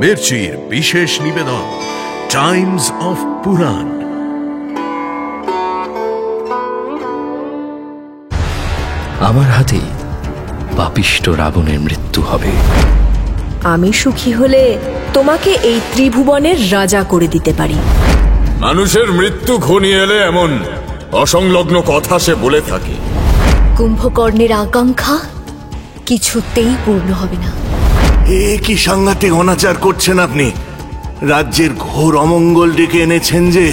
মির্চির বিশেষ নিবেদন Times of পুরাণ। আমার হাতেই পাপিষ্ঠ রাবণের মৃত্যু হবে। আমি সুখী হলে তোমাকে এই ত্রিভুবনের রাজা করে দিতে পারি। মানুষের মৃত্যু ঘনিয়ে এলে এমন অসংলগ্ন কথা সে বলে থাকে। কুম্ভকর্ণের আকাঙ্ক্ষা কিছুতেই পূর্ণ হবে না। এ কি সাংঘাতিক অনাচার করছেন আপনি? রাজ্যের ঘোর অমঙ্গল ডেকে এনেছেন যে।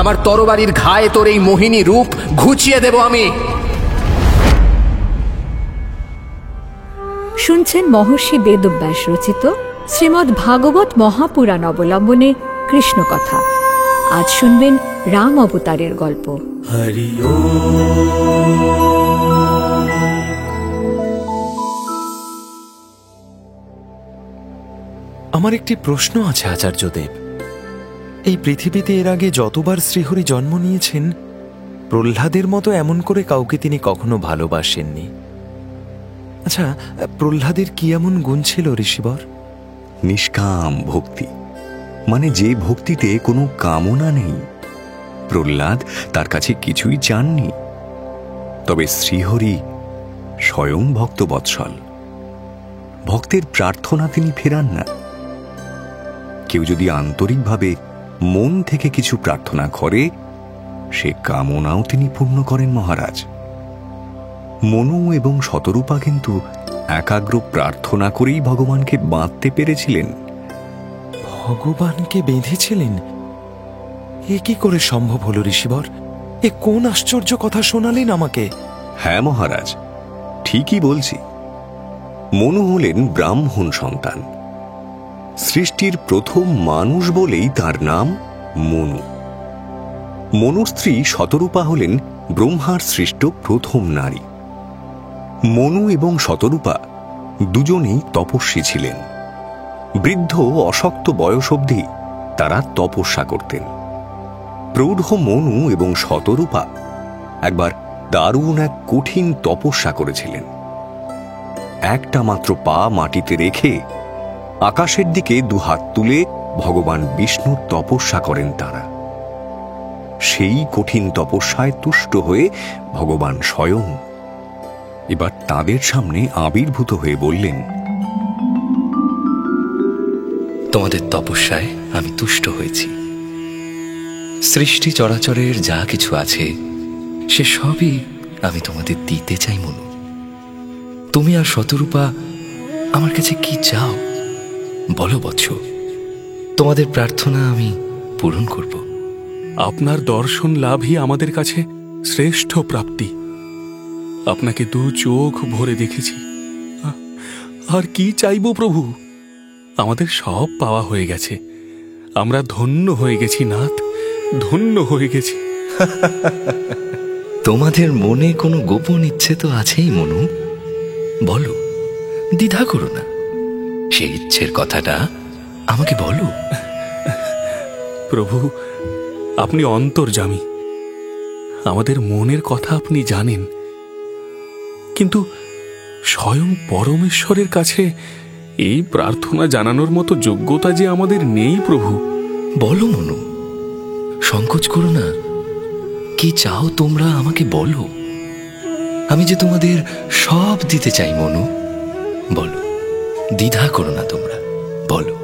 আমার তরবারির ঘায়ে তোর এই মোহিনী রূপ ঘুচিয়ে দেব আমি। শুনছেন মহর্ষি বেদব্যাস রচিত শ্রীমদ্ ভাগবত মহাপুরাণ অবলম্বনে কৃষ্ণ কথা। আজ শুনবেন রাম অবতারের গল্প। হরি আমার একটি প্রশ্ন আছে আচার্যদেব। এই পৃথিবীতে এর আগে যতবার শ্রীহরি জন্ম নিয়েছেন, প্রহ্লাদের মতো এমন করে কাউকে তিনি কখনো ভালোবাসেননি। আচ্ছা, প্রহ্লাদের কি এমন গুণ ছিল ঋষিবর? নিষ্কাম ভক্তি, মানে যে ভক্তিতে কোনো কামনা নেই। প্রহ্লাদ তার কাছে কিছুই চাননি। তবে শ্রীহরি স্বয়ং ভক্তবৎসল। ভক্তের প্রার্থনা তিনি ফেরান না। কেউ যদি আন্তরিকভাবে মন থেকে কিছু প্রার্থনা করে, সে কামনাও তিনি পূর্ণ করেন মহারাজ। মনু এবং শতরূপা কিন্তু একাগ্র প্রার্থনা করেই ভগবানকে বাঁধতে পেরেছিলেন। ভগবানকে বেঁধেছিলেন? এ কি করে সম্ভব হল ঋষিবর? এ কোন আশ্চর্য কথা শোনালেন আমাকে। হ্যাঁ মহারাজ, ঠিকই বলছি। মনু হলেন ব্রাহ্মণ সন্তান। সৃষ্টির প্রথম মানুষ বলেই তার নাম মনু। মনুর স্ত্রী শতরূপা হলেন ব্রহ্মার সৃষ্ট প্রথম নারী। মনু এবং শতরূপা দুজনেই তপস্বী ছিলেন। বৃদ্ধ অশক্ত বয়স অবধি তারা তপস্যা করতেন। প্রৌঢ় মনু এবং শতরূপা একবার দারুণ এক কঠিন তপস্যা করেছিলেন। একটা মাত্র পা মাটিতে রেখে আকাশের দিকে দুহাত তুলে ভগবান বিষ্ণুর তপস্যা করেন তারা। সেই কঠিন তপস্যায় তুষ্ট হয়ে ভগবান স্বয়ং এবার তাদের সামনে আবির্ভূত হয়ে বললেন, তোমাদের তপস্যায় আমি তুষ্ট হয়েছি। সৃষ্টি চরাচরের যা কিছু আছে সে সবই আমি তোমাদের দিতে চাই মনু। তুমি আর শতরূপা আমার কাছে কি চাও বলো বৎস, তোমাদের প্রার্থনা আমি পূরণ করব। আপনার দর্শন লাভই আমাদের কাছে শ্রেষ্ঠ প্রাপ্তি। আপনাকে দু চোখ ভরে দেখেছি, আর কি চাইব প্রভু? আমাদের সব পাওয়া হয়ে গেছে। আমরা ধন্য হয়ে গেছি নাথ, ধন্য হয়ে গেছি। তোমাদের মনে কোনো গোপন ইচ্ছে তো আছেই মনু, বলো, দ্বিধা করো না। সেই ইচ্ছের কথাটা আমাকে বলো। প্রভু, আপনি অন্তর্যামী, আমাদের মনের কথা আপনি জানেন। কিন্তু স্বয়ং পরমেশ্বরের কাছে এই প্রার্থনা জানানোর মতো যোগ্যতা যে আমাদের নেই প্রভু। বলো মনু, সংকোচ করো না। কি চাও তোমরা আমাকে বলো। আমি যে তোমাদের সব দিতে চাই মনু, বলো, দ্বিধা করো না তোমরা, বলো।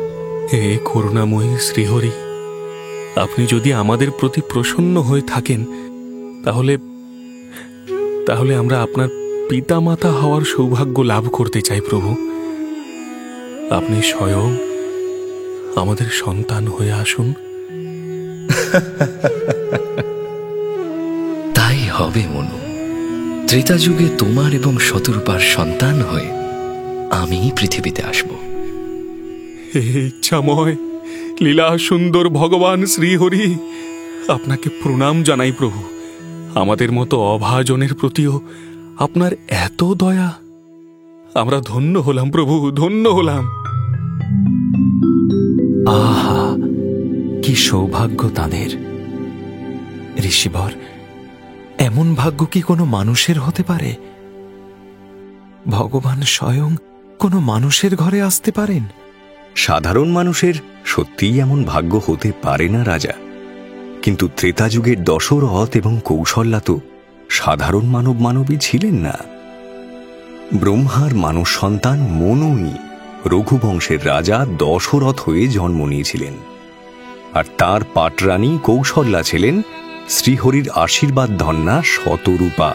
হে করুণাময়ী শ্রীহরি, আপনি যদি আমাদের প্রতি প্রসন্ন হয়ে থাকেন, তাহলে আমরা আপনার পিতামাতা হওয়ার সৌভাগ্য লাভ করতে চাই প্রভু। আপনি স্বয়ং আমাদের সন্তান হয়ে আসুন। তাই হবে মনু। ত্রেতা যুগে তোমার এবং শতরূপার সন্তান হয়ে আমি পৃথিবীতে আসব। হে ইচ্ছাময় লীলা সুন্দর ভগবান শ্রীহরি, আপনাকে প্রণাম জানাই প্রভু। আমাদের মতো অভাজনের প্রতিও আপনার এত দয়া। আমরা ধন্য হলাম প্রভু, ধন্য হলাম। আহা, কি সৌভাগ্য তাদের। ঋষিবর, এমন ভাগ্য কি কোনো মানুষের হতে পারে? ভগবান স্বয়ং কোনো মানুষের ঘরে আসতে পারেন? সাধারণ মানুষের সত্যিই এমন ভাগ্য হতে পারে না রাজা, কিন্তু ত্রেতা যুগের দশরথ এবং কৌশল্যা তো সাধারণ মানবই ছিলেন না। ব্রহ্মার মানব সন্তান মনুই রঘুবংশের রাজা দশরথ হয়ে জন্ম নিয়েছিলেন, আর তার পাটরানী কৌশল্যা ছিলেন শ্রীহরির আশীর্বাদ ধন্যা শতরূপা।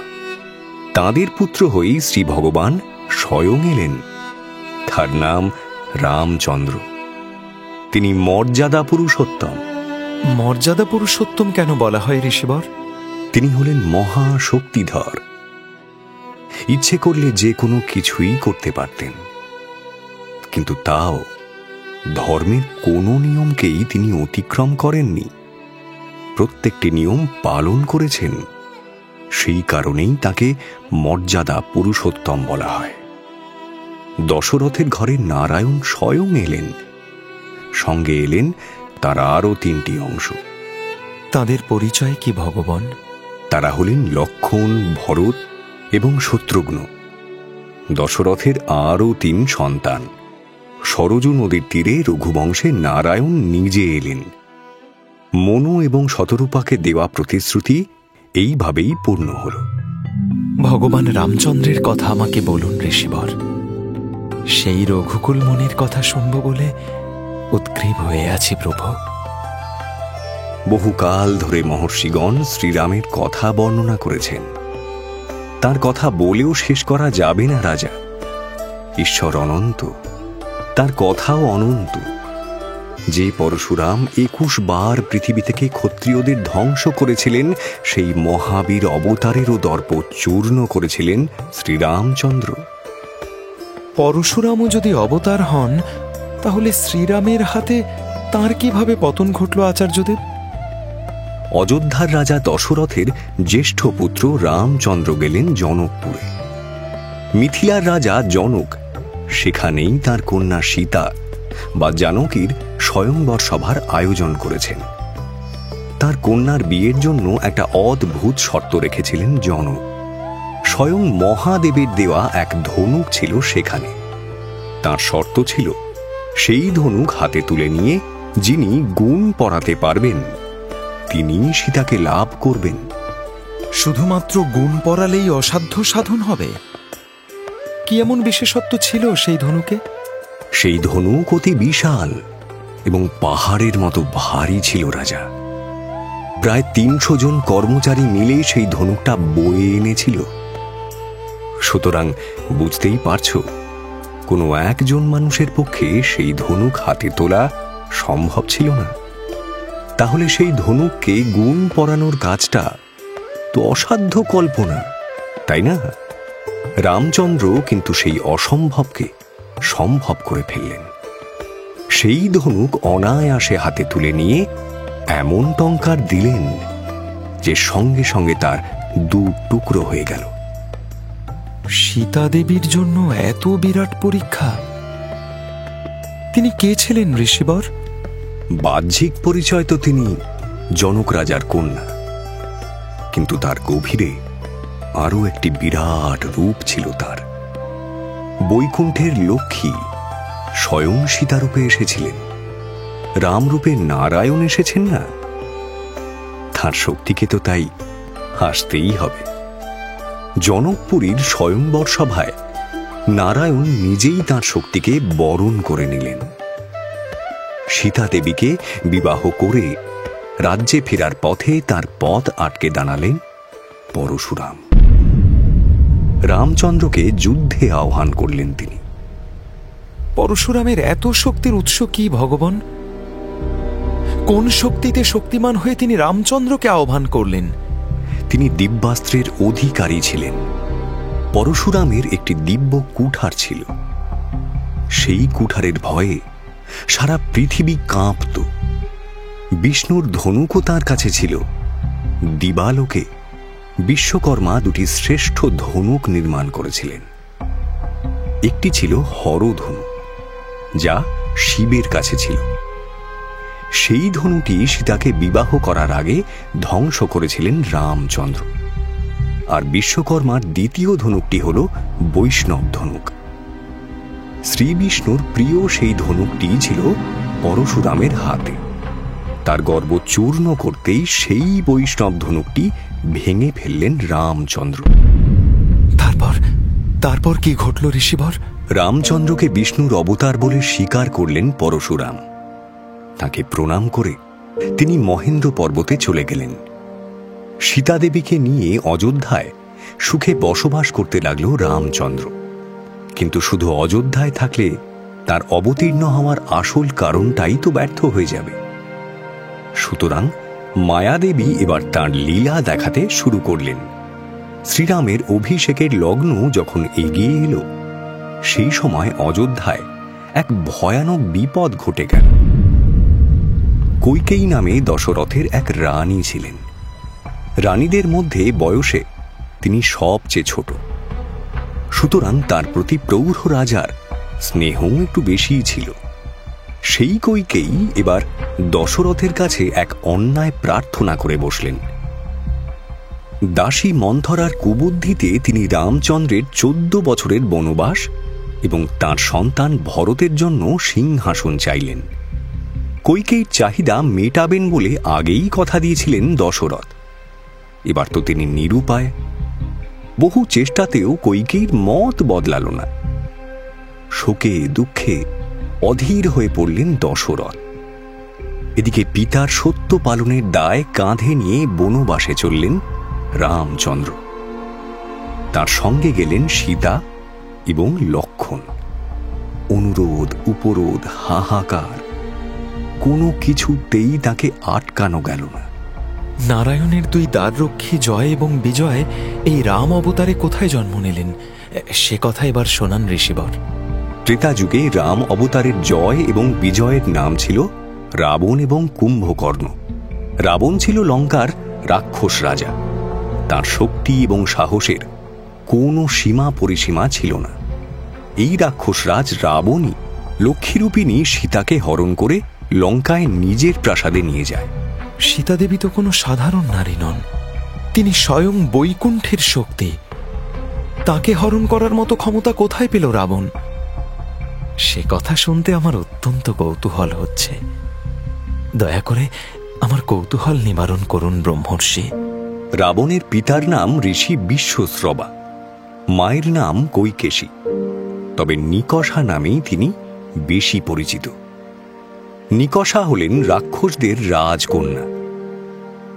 তাঁদের পুত্র হয়েই শ্রী ভগবান স্বয়ং এলেন। তার নাম রামচন্দ্র। তিনি মর্যাদা পুরুষোত্তম। মর্যাদা পুরুষোত্তম কেন বলা হয় ঋষিবর? তিনি হলেন মহাশক্তিধর। ইচ্ছে করলে যে কোনো কিছুই করতে পারতেন, কিন্তু তাও ধর্মের কোনো নিয়মকেই তিনি অতিক্রম করেননি। প্রত্যেকটি নিয়ম পালন করেছেন। সেই কারণেই তাকে মর্যাদা পুরুষোত্তম বলা হয়। দশরথের ঘরে নারায়ণ স্বয়ং এলেন। সঙ্গে এলেন তার আরও 3টি অংশ। তাদের পরিচয় কি ভগবান? তারা হলেন লক্ষ্মণ, ভরত এবং শত্রুঘ্ন। দশরথের আরও 3 সন্তান। সরজু নদীর তীরে রঘুবংশে নারায়ণ নিজে এলেন। মনু এবং শতরূপাকে দেওয়া প্রতিশ্রুতি এইভাবেই পূর্ণ হল। ভগবান রামচন্দ্রের কথা আমাকে বলুন ঋষিবর। সেই রঘুকুল মনির কথা শুনব বলে উৎগ্রীব হয়ে আছি প্রভু। বহুকাল ধরে মহর্ষিগণ শ্রীরামের কথা বর্ণনা করেছেন। তার কথা বলেও শেষ করা যাবে না রাজা। ঈশ্বর অনন্ত, তার কথাও অনন্ত। যে পরশুরাম 21 বার পৃথিবী থেকে ক্ষত্রিয়দের ধ্বংস করেছিলেন, সেই মহাবীর অবতারেরও দর্প চূর্ণ করেছিলেন শ্রীরামচন্দ্র। পরশুরামও যদি অবতার হন, তাহলে শ্রীরামের হাতে তার কিভাবে পতন ঘটল আচার্যদেব? অযোধ্যার রাজা দশরথের জ্যেষ্ঠ পুত্র রামচন্দ্র গেলেন জনকপুরে। মিথিলার রাজা জনক সেখানেই তার কন্যা সীতা বা জানকীর স্বয়ংবর সভার আয়োজন করেছেন। তার কন্যার বিয়ের জন্য একটা অদ্ভুত শর্ত রেখেছিলেন জনক। স্বয়ং মহাদেবের দেওয়া এক ধনুক ছিল সেখানে। তার শর্ত ছিল, সেই ধনুক হাতে তুলে নিয়ে যিনি গুণ পড়াতে পারবেন তিনি সীতাকে লাভ করবেন। শুধুমাত্র গুণ পড়ালেই অসাধ্য সাধন হবে? কি এমন বিশেষত্ব ছিল সেই ধনুকে? সেই ধনুক অতি বিশাল এবং পাহাড়ের মতো ভারী ছিল রাজা। প্রায় 300 জন কর্মচারী মিলে সেই ধনুকটা বয়ে এনেছিল। সুতরাং বুঝতেই পারছ, কোনো একজন মানুষের পক্ষে সেই ধনুক হাতে তোলা সম্ভব ছিল না। তাহলে সেই ধনুককে গুণ পরানোর কাজটা তো অসাধ্য কল্পনা, তাই না? রামচন্দ্র কিন্তু সেই অসম্ভবকে সম্ভব করে ফেললেন। সেই ধনুক অনায়াসে হাতে তুলে নিয়ে এমন টঙ্কার দিলেন যে সঙ্গে সঙ্গে তার 2 টুকরো হয়ে গেল। সীতা দেবীর জন্য এত বিরাট পরীক্ষা! তিনি কে ছিলেন ঋষিবর? বাহ্যিক পরিচয় তো তিনি জনক রাজার কন্যা, কিন্তু তার গভীরে আরো একটি বিরাট রূপ ছিল তার। বৈকুণ্ঠের লক্ষ্মী স্বয়ং সীতারূপে এসেছিলেন। রামরূপে নারায়ণ এসেছেন না? তার শক্তিকে তো তাই হাসতেই হবে। জনকপুরীর স্বয়ংবর সভায় নারায়ণ নিজেই তাঁর শক্তিকে বরণ করে নিলেন। সীতা দেবীকে বিবাহ করে রাজ্যে ফেরার পথে তার পথ আটকে দাঁড়ালেন পরশুরাম। রামচন্দ্রকে যুদ্ধে আহ্বান করলেন তিনি। পরশুরামের এত শক্তির উৎস কি ভগবান? কোন শক্তিতে শক্তিমান হয়ে তিনি রামচন্দ্রকে আহ্বান করলেন? তিনি দিব্যাস্ত্রের অধিকারী ছিলেন। পরশুরামের একটি দিব্য কুঠার ছিল। সেই কুঠারের ভয়ে সারা পৃথিবী কাঁপত। বিষ্ণুর ধনুকও তাঁর কাছে ছিল। দিবালোকে বিশ্বকর্মা 2টি শ্রেষ্ঠ ধনুক নির্মাণ করেছিলেন। একটি ছিল হরধনু, যা শিবের কাছে ছিল। সেই ধনুটি সীতাকে বিবাহ করার আগে ধ্বংস করেছিলেন রামচন্দ্র। আর বিশ্বকর্মার দ্বিতীয় ধনুকটি হল বৈষ্ণব ধনুক। শ্রীবিষ্ণুর প্রিয় সেই ধনুকটি ছিল পরশুরামের হাতে। তার গর্ব চূর্ণ করতেই সেই বৈষ্ণব ধনুকটি ভেঙে ফেললেন রামচন্দ্র। তারপর কি ঘটল ঋষিবর? রামচন্দ্রকে বিষ্ণুর অবতার বলে স্বীকার করলেন পরশুরাম। তাকে প্রণাম করে তিনি মহেন্দ্র পর্বতে চলে গেলেন। সীতাদেবীকে নিয়ে অযোধ্যায় সুখে বসবাস করতে লাগল রামচন্দ্র। কিন্তু শুধু অযোধ্যায় থাকলে তার অবতীর্ণ হওয়ার আসল কারণটাই তো ব্যর্থ হয়ে যাবে। সুতরাং মায়াদেবী এবার তাঁর লীলা দেখাতে শুরু করলেন। শ্রীরামের অভিষেকের লগ্ন যখন এগিয়ে এলো, সেই সময় অযোধ্যায় এক ভয়ানক বিপদ ঘটে গেল। কৈকেয়ী নামে দশরথের এক রানী ছিলেন। রানীদের মধ্যে বয়সে তিনি সবচেয়ে ছোট, সুতরাং তার প্রতি প্রৌঢ় রাজার স্নেহ একটু বেশিই ছিল। সেই কৈকেয়ী এবার দশরথের কাছে এক অন্যায় প্রার্থনা করে বসলেন। দাসী মন্থরার কুবুদ্ধিতে তিনি রামচন্দ্রের 14 বছরের বনবাস এবং তার সন্তান ভরতের জন্য সিংহাসন চাইলেন। কৈকেয়ীর চাহিদা মেটাবেন বলে আগেই কথা দিয়েছিলেন দশরথ। এবার তো তিনি নিরুপায়। বহু চেষ্টাতেও কৈকেয়ীর মত বদলাল না। শোকে দুঃখে অধীর হয়ে পড়লেন দশরথ। এদিকে পিতার সত্য পালনের দায় কাঁধে নিয়ে বনবাসে চললেন রামচন্দ্র। তার সঙ্গে গেলেন সীতা এবং লক্ষ্মণ। অনুরোধ উপরোধ হাহাকার, কোনো কিছুতেই তাকে আটকানো গেল না। নারায়ণের 2 দ্বাররক্ষী জয় এবং বিজয় এই রাম অবতারে কোথায় জন্ম নিলেন, সে কথা এবার শোনান ঋষিবর। ত্রেতা যুগে রাম অবতারের জয় এবং বিজয়ের নাম ছিল রাবণ এবং কুম্ভকর্ণ। রাবণ ছিল লঙ্কার রাক্ষস রাজা। তার শক্তি এবং সাহসের কোনো সীমা পরিসীমা ছিল না। এই রাক্ষসরাজ রাবণই লক্ষ্মীরূপিণী সীতাকে হরণ করে লঙ্কায় নিজের প্রাসাদে নিয়ে যায়। সীতাদেবী তো কোনো সাধারণ নারী নন, তিনি স্বয়ং বৈকুণ্ঠের শক্তি। তাকে হরণ করার মতো ক্ষমতা কোথায় পেল রাবণ? সে কথা শুনতে আমার অত্যন্ত কৌতূহল হচ্ছে। দয়া করে আমার কৌতূহল নিবারণ করুন ব্রহ্মর্ষি। রাবণের পিতার নাম ঋষি বিশ্বশ্রবা, মায়ের নাম কৈকেশী। তবে নিকষা নামেই তিনি বেশি পরিচিত। নিকষা হলেন রাক্ষসদের রাজকন্যা।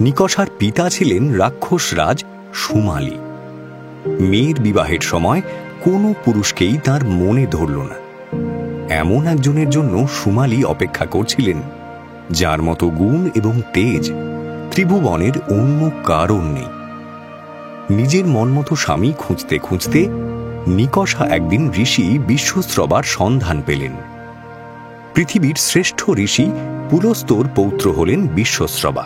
নিকষার পিতা ছিলেন রাক্ষস রাজ সুমালী। মেয়ের বিবাহের সময় কোনো পুরুষকেই তার মনে ধরল না। এমন একজনের জন্য সুমালী অপেক্ষা করছিলেন, যার মতো গুণ এবং তেজ ত্রিভুবনের অন্য কারণ নেই। নিজের মন মতো স্বামী খুঁজতে খুঁজতে নিকষা একদিন ঋষি বিশ্বশ্রবার সন্ধান পেলেন। পৃথিবীর শ্রেষ্ঠ ঋষি পুলস্তর পৌত্র হলেন বিশ্বশ্রবা।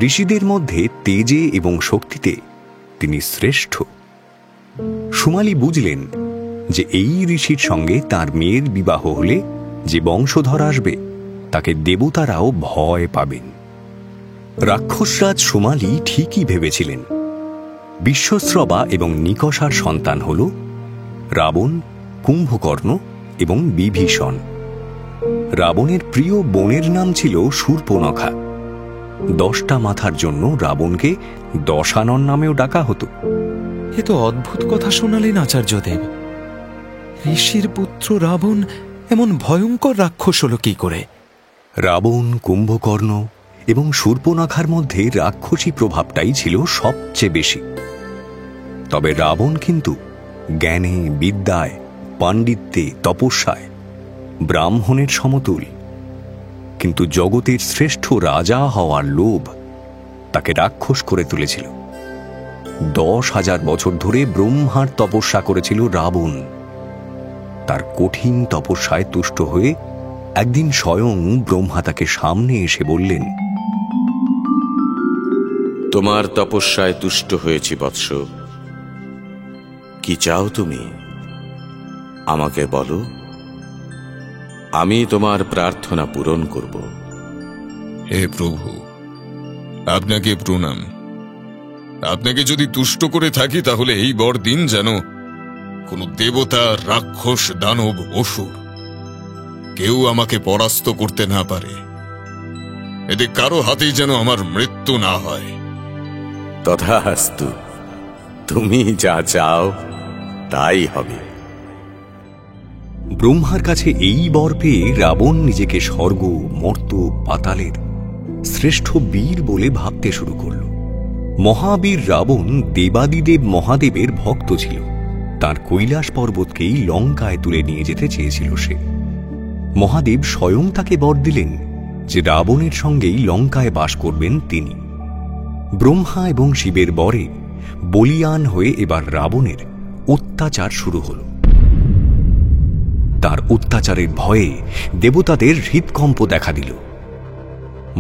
ঋষিদের মধ্যে তেজে এবং শক্তিতে তিনি শ্রেষ্ঠ। সুমালী বুঝলেন যে এই ঋষির সঙ্গে তার মেয়ের বিবাহ হলে যে বংশধর আসবে তাকে দেবতারাও ভয় পাবেন। রাক্ষসরাজ সুমালী ঠিকই ভেবেছিলেন। বিশ্বশ্রবা এবং নিকষার সন্তান হল রাবণ, কুম্ভকর্ণ এবং বিভীষণ। রাবণের প্রিয় বোনের নাম ছিল শূর্পণখা। 10টা মাথার জন্য রাবণকে দশানন নামেও ডাকা হতো। এ তো অদ্ভুত কথা শোনালেন আচার্যদেব। ঋষির পুত্র রাবণ এমন ভয়ঙ্কর রাক্ষস হল কি করে? রাবণ, কুম্ভকর্ণ এবং শূর্পণখার মধ্যে রাক্ষসী প্রভাবটাই ছিল সবচেয়ে বেশি। তবে রাবণ কিন্তু জ্ঞানে, বিদ্যায়, পাণ্ডিত্যে, তপস্যায় ব্রাহ্মণের সমতুল। কিন্তু জগতের শ্রেষ্ঠ রাজা হওয়ার লোভ তাকে রাক্ষস করে তুলেছিল। 10,000 বছর ধরে ব্রহ্মার তপস্যা করেছিল রাবণ। তার কঠিন তপস্যায় তুষ্ট হয়ে একদিন স্বয়ং ব্রহ্মা তাকে সামনে এসে বললেন, তোমার তপস্যায় তুষ্ট হয়েছি বৎস। কি চাও তুমি? আমাকে বলো, আমি তোমার প্রার্থনা পূরণ করব। হে প্রভু, আপনাকে প্রণাম। আপনাকে যদি তুষ্ট করে থাকি তাহলে এই বর দিন যেন কোন দেবতা, রাক্ষস, দানব, অসুর কেউ আমাকে পরাস্ত করতে না পারে। এদের কারো হাতেই যেন আমার মৃত্যু না হয়। তথাস্তু, তুমি যা চাও তাই হবে। ব্রহ্মার কাছে এই বর পেয়ে রাবণ নিজেকে স্বর্গ, মর্ত, পাতালের শ্রেষ্ঠ বীর বলে ভাবতে শুরু করল। মহাবীর রাবণ দেবাদিদেব মহাদেবের ভক্ত ছিল। তার কৈলাস পর্বতকেই লঙ্কায় তুলে নিয়ে যেতে চেয়েছিল সে। মহাদেব স্বয়ং তাকে বর দিলেন যে রাবণের সঙ্গেই লঙ্কায় বাস করবেন তিনি। ব্রহ্মা এবং শিবের বরে বলিয়ান হয়ে এবার রাবণের অত্যাচার শুরু হল। তার অত্যাচারের ভয়ে দেবতাদের হৃদকম্প দেখা দিল।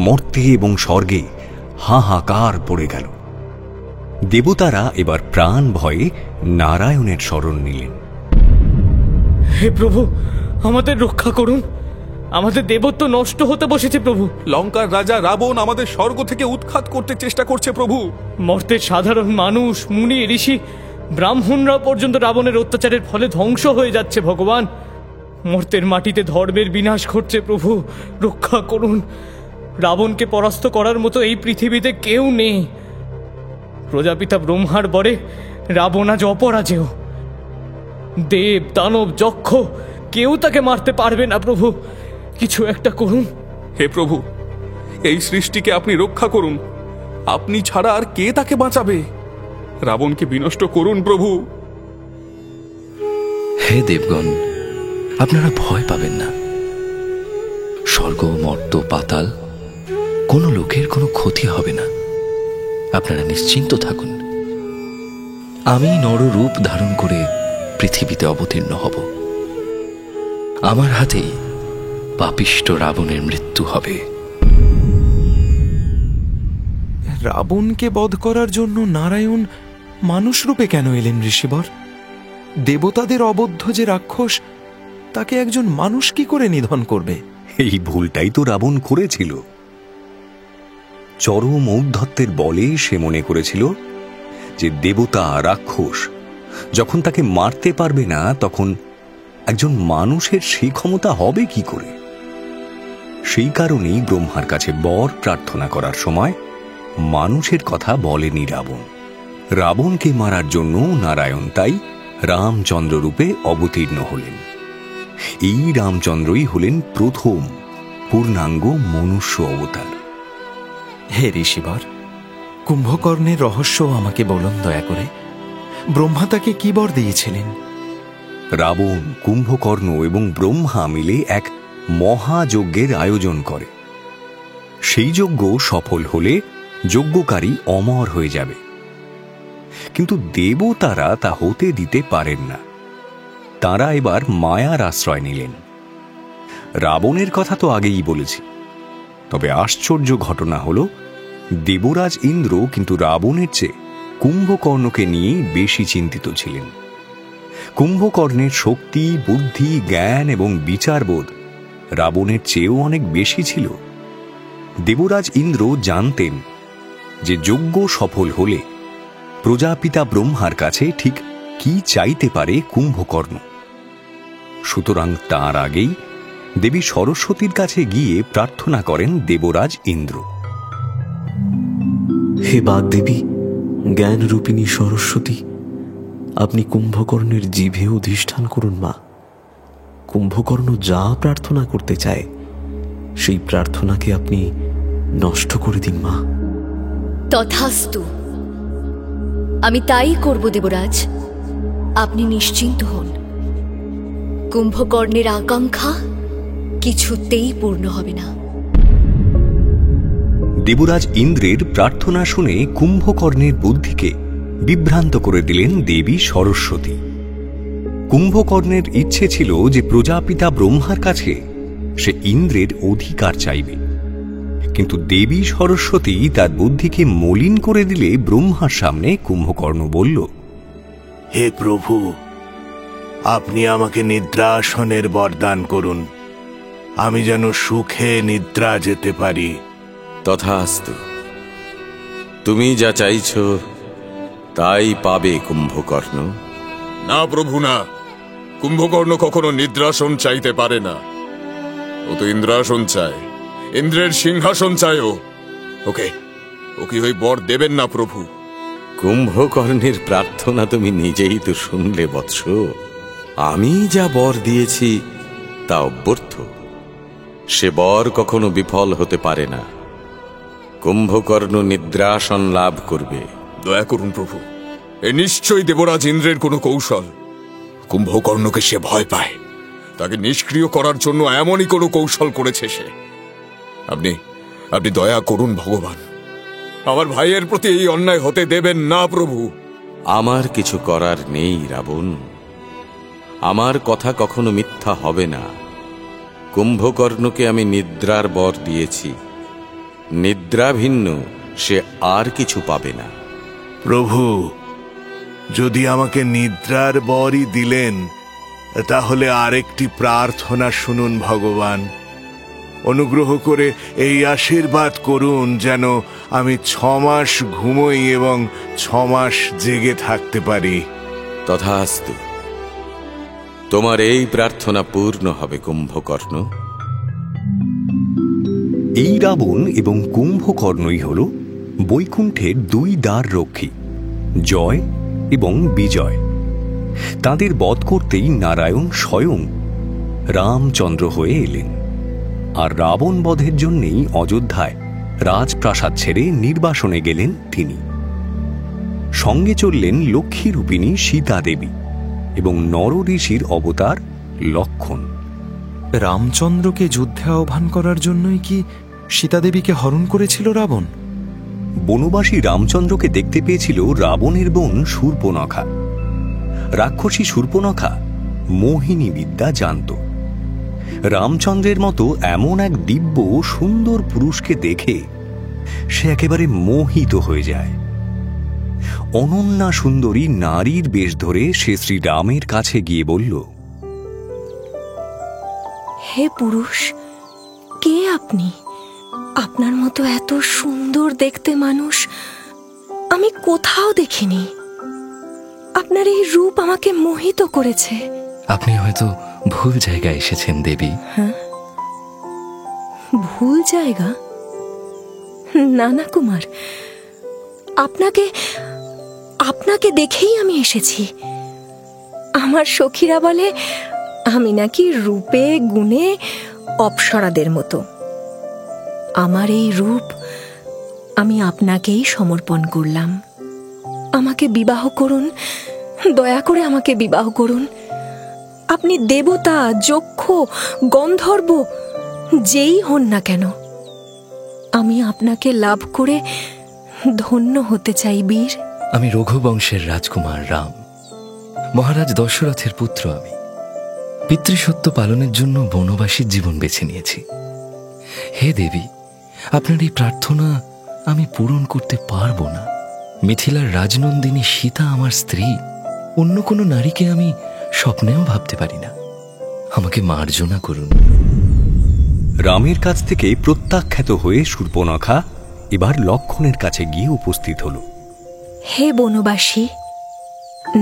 মর্তে এবং স্বর্গে হাহাকার পড়ে গেল। দেবতারা এবার প্রাণ ভয়ে নারায়ণের শরণ নিলেন। হে প্রভু, আমাদের রক্ষা করুন, আমাদের দেবত্ব নষ্ট হতে বসেছে প্রভু। লঙ্কার রাজা রাবণ আমাদের স্বর্গ থেকে উৎখাত করতে চেষ্টা করছে প্রভু। মর্তের সাধারণ মানুষ, মুনি, ঋষি, ব্রাহ্মণরা পর্যন্ত রাবণের অত্যাচারের ফলে ধ্বংস হয়ে যাচ্ছে ভগবান। মর্তের মাটিতে ধর্মের বিনাশ ঘটছে প্রভু, রক্ষা করুন। রাবণকে পরাস্ত করার মতো এই পৃথিবীতে কেউ নেই। প্রজাপিতা ব্রহ্মার বরে রাবণ আজ অপরাজেয়। দেব, দানব, যক্ষ কেউ তাকে মারতে পারবে না প্রভু, কিছু একটা করুন। হে প্রভু, এই সৃষ্টিকে আপনি রক্ষা করুন। আপনি ছাড়া আর কে তাকে বাঁচাবে? রাবণকে বিনষ্ট করুন প্রভু। হে দেবগণ, আপনারা ভয় পাবেন না। স্বর্গ, মর্ত, পাতাল কোনো লোকের কোনো ক্ষতি হবে না। আপনারা নিশ্চিন্ত থাকুন। আমি নররূপ ধারণ করে পৃথিবীতে অবতীর্ণ হব। আমার হাতেই পাপিষ্ট রাবণের মৃত্যু হবে। রাবণকে বধ করার জন্য নারায়ণ মানুষ রূপে কেন এলেন ঋষিবর? দেবতাদের অবদ্ধ যে রাক্ষস, তাকে একজন মানুষ কি করে নিধন করবে? এই ভুলটাই তো রাবণ করেছিল। চরম ঔদ্ধত্যের বলে সে মনে করেছিল যে দেবতা, রাক্ষস যখন তাকে মারতে পারবে না, তখন একজন মানুষের সেই ক্ষমতা হবে কি করে। সেই কারণেই ব্রহ্মার কাছে বর প্রার্থনা করার সময় মানুষের কথা বলেনি রাবণ। রাবণকে মারার জন্য নারায়ণ তাই রামচন্দ্র রূপে অবতীর্ণ হলেন। এই রামচন্দ্রই হলেন প্রথম পূর্ণাঙ্গ মনুষ্য অবতার। হে ঋষিবর, কুম্ভকর্ণের রহস্য আমাকে বলুন দয়া করে। ব্রহ্মা তাকে কি বর দিয়েছিলেন? রাবণ, কুম্ভকর্ণ এবং ব্রহ্মা মিলে এক মহাযজ্ঞের আয়োজন করে। সেই যজ্ঞ সফল হলে যজ্ঞকারী অমর হয়ে যাবে, কিন্তু দেবতারা তা হতে দিতে পারেন না। তারা এবার মায়ার আশ্রয় নিলেন। রাবণের কথা তো আগেই বলেছি, তবে আশ্চর্য ঘটনা হল দেবরাজ ইন্দ্র কিন্তু রাবণের চেয়ে কুম্ভকর্ণকে নিয়ে বেশি চিন্তিত ছিলেন। কুম্ভকর্ণের শক্তি, বুদ্ধি, জ্ঞান এবং বিচারবোধ রাবণের চেয়েও অনেক বেশি ছিল। দেবরাজ ইন্দ্র জানতেন যে যজ্ঞ সফল হলে প্রজাপিতা ব্রহ্মার কাছে ঠিক কি চাইতে পারে কুম্ভকর্ণ। সুতরাং তার আগেই দেবী সরস্বতীর কাছে গিয়ে প্রার্থনা করেন দেবরাজ ইন্দ্র। হে বাগদেবী, জ্ঞানরূপিণী সরস্বতী, আপনি কুম্ভকর্ণের জিভে অধিষ্ঠান করুন মা। কুম্ভকর্ণ যা প্রার্থনা করতে চায় সেই প্রার্থনাকে আপনি নষ্ট করে দিন মা। তথাস্তু, আমি তাই করব দেবরাজ। আপনি নিশ্চিন্ত হন, কুম্ভকর্ণের আকাঙ্ক্ষা কিছুতেই পূর্ণ হবে না। দেবরাজ ইন্দ্রের প্রার্থনা শুনে কুম্ভকর্ণের বুদ্ধিকে বিভ্রান্ত করে দিলেন দেবী সরস্বতী। কুম্ভকর্ণের ইচ্ছে ছিল যে প্রজাপিতা ব্রহ্মার কাছে সে ইন্দ্রের অধিকার চাইবে, কিন্তু দেবী সরস্বতী তার বুদ্ধিকে মলিন করে দিলে ব্রহ্মার সামনে কুম্ভকর্ণ বলল, হে প্রভু, আপনি আমাকে নিদ্রাসনের বরদান করুন, আমি যেন সুখে নিদ্রা যেতে পারি। তথাস্তু, তুমি যা চাইছ তাই পাবে কুম্ভকর্ণ। না প্রভু না, কুম্ভকর্ণ কখনো নিদ্রাসন চাইতে পারে না। ও তো ইন্দ্রাসন চায়, ইন্দ্রের সিংহাসন চায়। ওকে ওকে ওই বর দেবেন না প্রভু। কুম্ভকর্ণের প্রার্থনা তুমি নিজেই তো শুনলে বৎস। আমি যা বর দিয়েছি তা অব্যর্থ, সে বর কখনো বিফল হতে পারে না। কুম্ভকর্ণ নিদ্রাসন লাভ করবে। দয়া করুন প্রভু, এ নিশ্চয়ই দেবরাজ ইন্দ্রের কোনো কৌশল। কুম্ভকর্ণকে সে ভয় পায়, তাকে নিষ্ক্রিয় করার জন্য এমনই কোনো কৌশল করেছে সে। আপনি আপনি দয়া করুন ভগবান, আমার ভাইয়ের প্রতি এই অন্যায় হতে দেবেন না প্রভু। আমার কিছু করার নেই রাবণ, আমার কথা কখনো মিথ্যা হবে না। কুম্ভকর্ণকে আমি নিদ্রার বর দিয়েছি, নিদ্রা ভিন্ন সে আর কিছু পাবে না। প্রভু, যদি আমাকে নিদ্রার বরই দিলেন, তাহলে আরেকটি প্রার্থনা শুনুন ভগবান। অনুগ্রহ করে এই আশীর্বাদ করুন যেন আমি 6 মাস ঘুমোই এবং 6 মাস জেগে থাকতে পারি। তথাস্তু, তোমার এই প্রার্থনা পূর্ণ হবে কুম্ভকর্ণ। এই রাবণ এবং কুম্ভকর্ণই হল বৈকুণ্ঠের 2 দ্বার রক্ষী, জয় এবং বিজয়। তাদের বধ করতেই নারায়ণ স্বয়ং রামচন্দ্র হয়ে এলেন, আর রাবণ বধের জন্যেই অযোধ্যায় রাজপ্রাসাদ ছেড়ে নির্বাসনে গেলেন তিনি। সঙ্গে চললেন লক্ষ্মীরূপিণী সীতা দেবী এবং নর ঋষির অবতার লক্ষ্মণ। রামচন্দ্রকে যুদ্ধে আহ্বান করার জন্যই কি সীতাদেবীকে হরণ করেছিল রাবণ? বনবাসী রামচন্দ্রকে দেখতে পেয়েছিল রাবণের বোন শূর্পণখা। রাক্ষসী শূর্পণখা মোহিনী বিদ্যা জানত। রামচন্দ্রের মতো এমন এক দিব্য সুন্দর পুরুষকে দেখে সে একেবারে মোহিত হয়ে যায়। অনন্যা সুন্দরী নারীর বেশ ধরে সে শ্রীরামের কাছে গিয়ে বলল, হে পুরুষ, কে আপনি? আপনার মতো এত সুন্দর দেখতে মানুষ আমি কোথাও দেখিনি। আপনার এই রূপ আমাকে মোহিত করেছে। আপনি হয়তো ভুল জায়গায় এসেছেন দেবী। হ্যাঁ, ভুল জায়গা? না না কুমার, আপনাকে আপনাকে দেখেই আমি এসেছি। আমার সখীরা বলে আমি নাকি রূপে গুণে অপ্সরাদের মতো। আমার এই রূপ আমি আপনাকেই সমর্পণ করলাম। আমাকে বিবাহ করুন, দয়া করে আমাকে বিবাহ করুন। আপনি দেবতা, যক্ষ, গন্ধর্ব যেই হন না কেন, আমি আপনাকে লাভ করে ধন্য হতে চাই বীর। আমি রঘুবংশের রাজকুমার রাম, মহারাজ দশরথের পুত্র। আমি পিতৃসত্য পালনের জন্য বনবাসীর জীবন বেছে নিয়েছি। হে দেবী, আপনার এই প্রার্থনা আমি পূরণ করতে পারবো না। মিথিলার রাজনন্দিনী সীতা আমার স্ত্রী, অন্য কোনো নারীকে আমি স্বপ্নেও ভাবতে পারি না। আমাকে মার্জনা করুন। রামের কাছ থেকে প্রত্যাখ্যাত হয়ে শূর্পণখা এবার লক্ষ্মণের কাছে গিয়ে উপস্থিত হল। হে বনবাসী,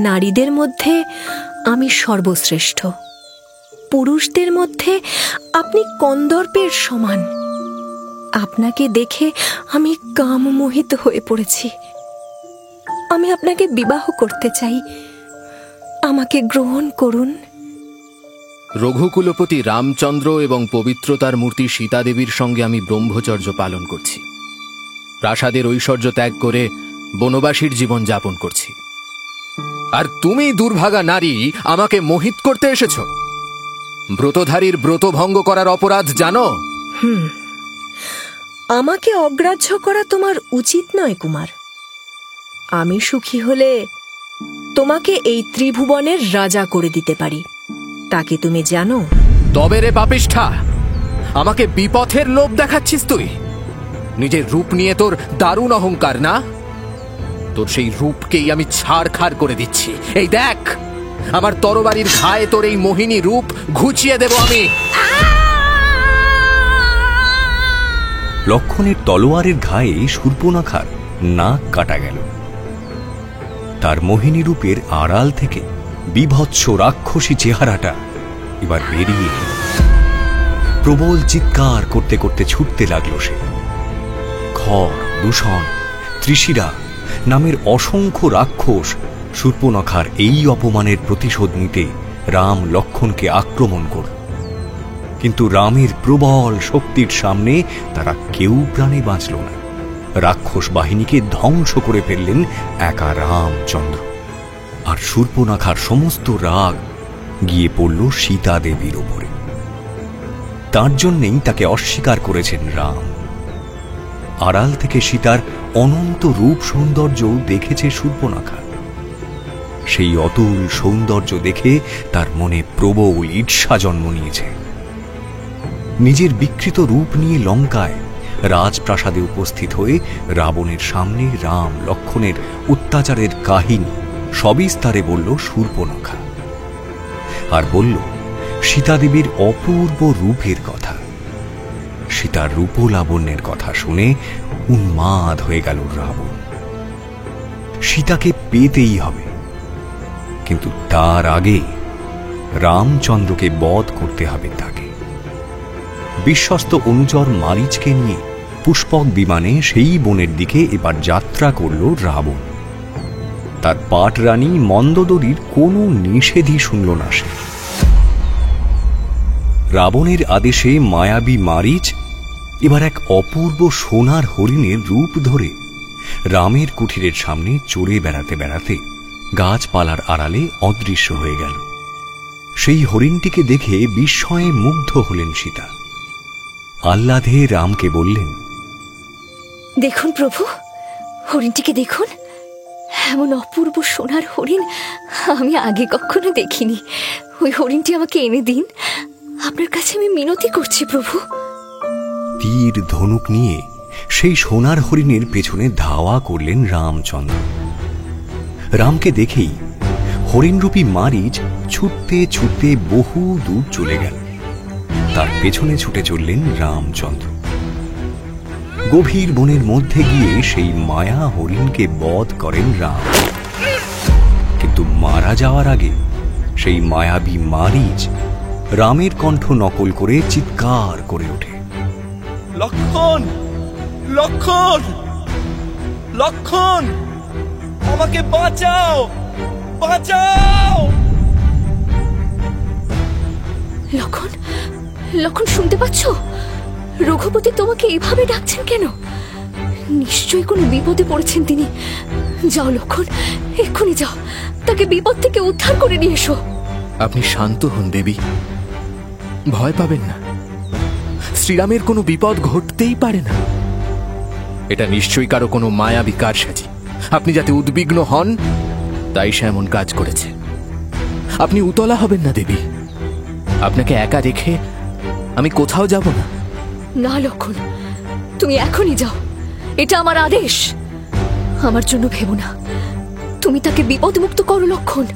নারীদের মধ্যে আমি সর্বশ্রেষ্ঠ। পুরুষদের মধ্যে আপনি কন্দর্পের সমান। আপনাকে দেখে আমি কামমোহিত হয়ে পড়েছি। আমি আপনাকে বিবাহ করতে চাই, আমাকে গ্রহণ করুন। রঘুকুলপতি রামচন্দ্র এবং পবিত্রতার মূর্তি সীতা দেবীর সঙ্গে আমি ব্রহ্মচর্য পালন করছি। প্রাসাদের ঐশ্বর্য ত্যাগ করে বনবাসীর জীবন যাপন করছি। আর তুমি দুর্ভাগা নারী আমাকে মোহিত করতে এসেছ। ব্রতধারীর ব্রত ভঙ্গ করার অপরাধ জানো? আমাকে অগ্রাহ্য করা তোমার উচিত নয় কুমার। আমি সুখী হলে তোমাকে এই ত্রিভুবনের রাজা করে দিতে পারি, তা কি তুমি জানো? তবে রে পাপিষ্ঠা, আমাকে বিপথের লোভ দেখাচ্ছিস তুই? নিজের রূপ নিয়ে তোর দারুণ অহংকার না? তোর সেই রূপকেই আমি ছাড়খাড় করে দিচ্ছি। এই দেখ, আমার তরবারির ঘায়ে তোর এই মোহিনী রূপ ঘুচিয়ে দেব আমি। লক্ষ্মণের তলোয়ারের ঘায়ে শূর্পণখার নাক কাটা গেল। তার মোহিনী রূপের আড়াল থেকে বিভৎস রাক্ষসী চেহারাটা এবার বেরিয়ে এলো। প্রবল চিৎকার করতে করতে ছুটতে লাগলো সে। খর, দূষণ, ত্রিশিরা নামের অসংখ্য রাক্ষস শূর্পণখার এই অপমানের প্রতিশোধ নিতে রাম লক্ষ্মণকে আক্রমণ করল। কিন্তু রামের প্রবল শক্তির সামনে তারা কেউ প্রাণে বাঁচল না। রাক্ষস বাহিনীকে ধ্বংস করে ফেললেন একা রামচন্দ্র। আর শূর্পণখার সমস্ত রাগ গিয়ে পড়ল সীতা দেবীর ওপরে। তার জন্যেই তাকে অস্বীকার করেছেন রাম। আড়াল থেকে সীতার অনন্ত রূপ সৌন্দর্য দেখেছে শূর্পণখা। সেই অতুল সৌন্দর্য দেখে তার মনে প্রবল ঈর্ষা জন্ম নিয়েছে। নিজের বিকৃত রূপ নিয়ে লঙ্কায় রাজপ্রাসাদে উপস্থিত হয়ে রাবণের সামনে রাম লক্ষ্মণের অত্যাচারের কাহিনী সবিস্তারে বলল শূর্পণখা। আর বলল সীতাদেবীর অপূর্ব রূপের কথা। সীতার রূপলাবণ্যের কথা শুনে উন্মাদ হয়ে গেল রাবণ। সীতাকে পেতেই হবে, কিন্তু তার আগে রামচন্দ্রকে বধ করতে হবে তাকে। বিশ্বস্ত অনুচর মারীচকে নিয়ে পুষ্পক বিমানে সেই বনের দিকে এবার যাত্রা করল রাবণ। তার পাটরানী মন্দোদরীর কোনো নিষেধই শুনল না সে। রাবণের আদেশে মায়াবী মারীচ এবার এক অপূর্ব সোনার হরিণের রূপ ধরে রামের কুঠিরের সামনে চড়ে বেড়াতে বেড়াতে গাছপালার আড়ালে অদৃশ্য হয়ে গেল। সেই হরিণটিকে দেখে বিস্ময়ে মুগ্ধ হলেন সীতা। আহ্লাদে রামকে বললেন, দেখুন প্রভু, হরিণটিকে দেখুন। এমন অপূর্ব সোনার হরিণ আমি আগে কখনো দেখিনি। ওই হরিণটি আমাকে এনে দিন, আপনার কাছে আমি মিনতি করছি প্রভু। তীর ধনুক নিয়ে সেই সোনার হরিণের পেছনে ধাওয়া করলেন রামচন্দ্র। রামকে দেখেই হরিণরূপী মারীচ ছুটতে ছুটতে বহু দূর চলে গেল। তার পেছনে ছুটে চললেন রামচন্দ্র। গভীর বনের মধ্যে গিয়ে সেই মায়া হরিণকে বধ করেন রাম। কিন্তু মারা যাওয়ার আগে সেই মায়াবী মারীচ রামের কণ্ঠ নকল করে চিৎকার করে ওঠে, লক্ষ্মণ, লক্ষ্মণ, লক্ষ্মণ, আমাকে বাঁচাও, বাঁচাও। লক্ষ্মণ, লক্ষ্মণ শুনতে পাচ্ছ? রঘুপতি তোমাকে এভাবে ডাকছেন কেন? নিশ্চয়ই কোনো বিপদে পড়েছেন তিনি। যাও লক্ষ্মণ, এক্ষুনি যাও, তাকে বিপদ থেকে উদ্ধার করে নিয়ে এসো। আপনি শান্ত হন দেবী, ভয় পাবেন না। শ্রীরামের কোনো বিপদ ঘটতেই পারে না। এটা নিশ্চয়ই কারো কোনো মায়াবী কারসাজি। আপনি যাতে উদ্বিগ্ন হন তাই সে এমন কাজ করেছে। আপনি উতলা হবেন না দেবী। আপনাকে একা রেখে আমি কোথাও যাব না। না লক্ষ্মণ, তুমি এখনই যাও, এটা আমার আদেশ। আমার জন্য ভেবো না, তুমি তাকে বিপদমুক্ত করো লক্ষ্মণ।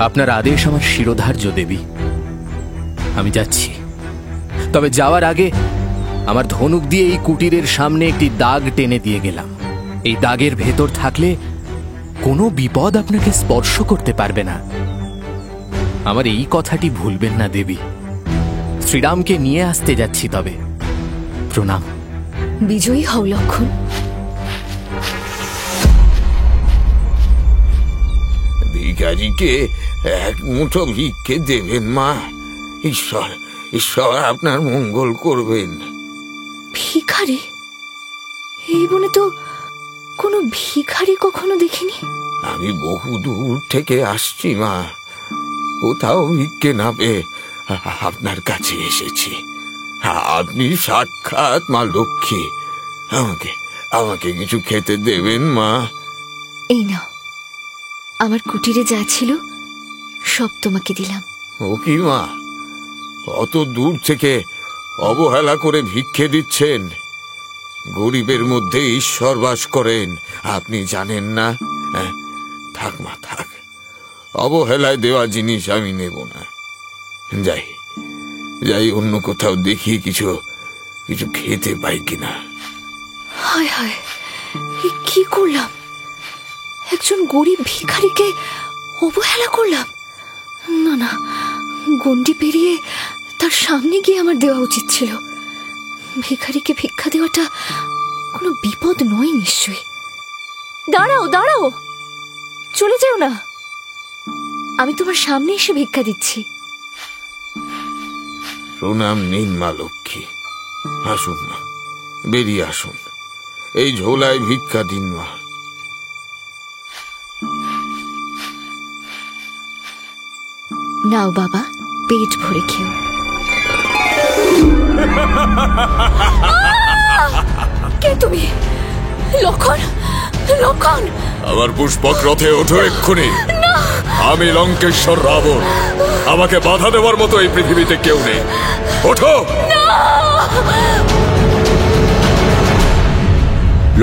আপনার আদেশ আমার শিরোধার্য দেবী। আমি যাচ্ছি, তবে যাওয়ার আগে আমার ধনুক দিয়ে এই কুটিরের সামনে একটি দাগ টেনে দিয়ে গেলাম। এই দাগের ভেতর থাকলে কোনো বিপদ আপনাকে স্পর্শ করতে পারবে না। আমার এই কথাটি ভুলবেন না দেবী। শ্রীরামকে নিয়ে আসতে যাচ্ছি, তবে প্রণাম। বিজয়ী হও লক্ষ্মণ। ভিখারিকে এক মুঠো ভিক্ষে দেবেন মা। ঈশ্বর, ঈশ্বর আপনার মঙ্গল করবেন। ভিখারি? এই বনে তো কোনো ভিখারি কখনো দেখিনি। আমি বহু দূর থেকে আসছি মা, কোথাও ভিক্ষে না পেয়ে আপনার কাছে এসেছি। আপনি সাক্ষাৎ মা লক্ষ্মী। আমাকে আমাকে কিছু খেতে দেবেন মা। এই নাও, আমার কুটিরে যা ছিল সব তোমাকে দিলাম। ও কি মা, অত দূর থেকে অবহেলা করে ভিক্ষে দিচ্ছেন? গরিবের মধ্যে ঈশ্বর বাস করেন, আপনি জানেন না? থাক মা থাক, অবহেলায় দেওয়া জিনিস আমি নেব না। যাই যাই, অন্য কোথাও দেখি কিছু কিছু খেতে পাই কিনা। হায় হায়, কি করলাম? একজন গরিব ভিখারিকে অবহেলা করলাম। না না, গণ্ডি পেরিয়ে তার সামনে গিয়ে আমার দেওয়া উচিত ছিল। ভিখারিকে ভিক্ষা দেওয়াটা কোনো বিপদ নয় নিশ্চয়ই। দাঁড়াও দাঁড়াও, চলে যেও না, আমি তোমার সামনে এসে ভিক্ষা দিচ্ছি। প্রণাম নিন মা লক্ষ্মী, আসুন মা, বেরিয়ে আসুন, এই ঝোলায় ভিক্ষা দিন মা। নাও বাবা, পেট ভরে খেও। কে তুমি? লক্ষণ, লক্ষণ! আমার পুষ্পক রথে ওঠো এক্ষুনি। আমি লঙ্কেশ্বর রাবণ, আমাকে বাধা দেওয়ার মতো এই পৃথিবীতে কেউ নেই। ওঠো!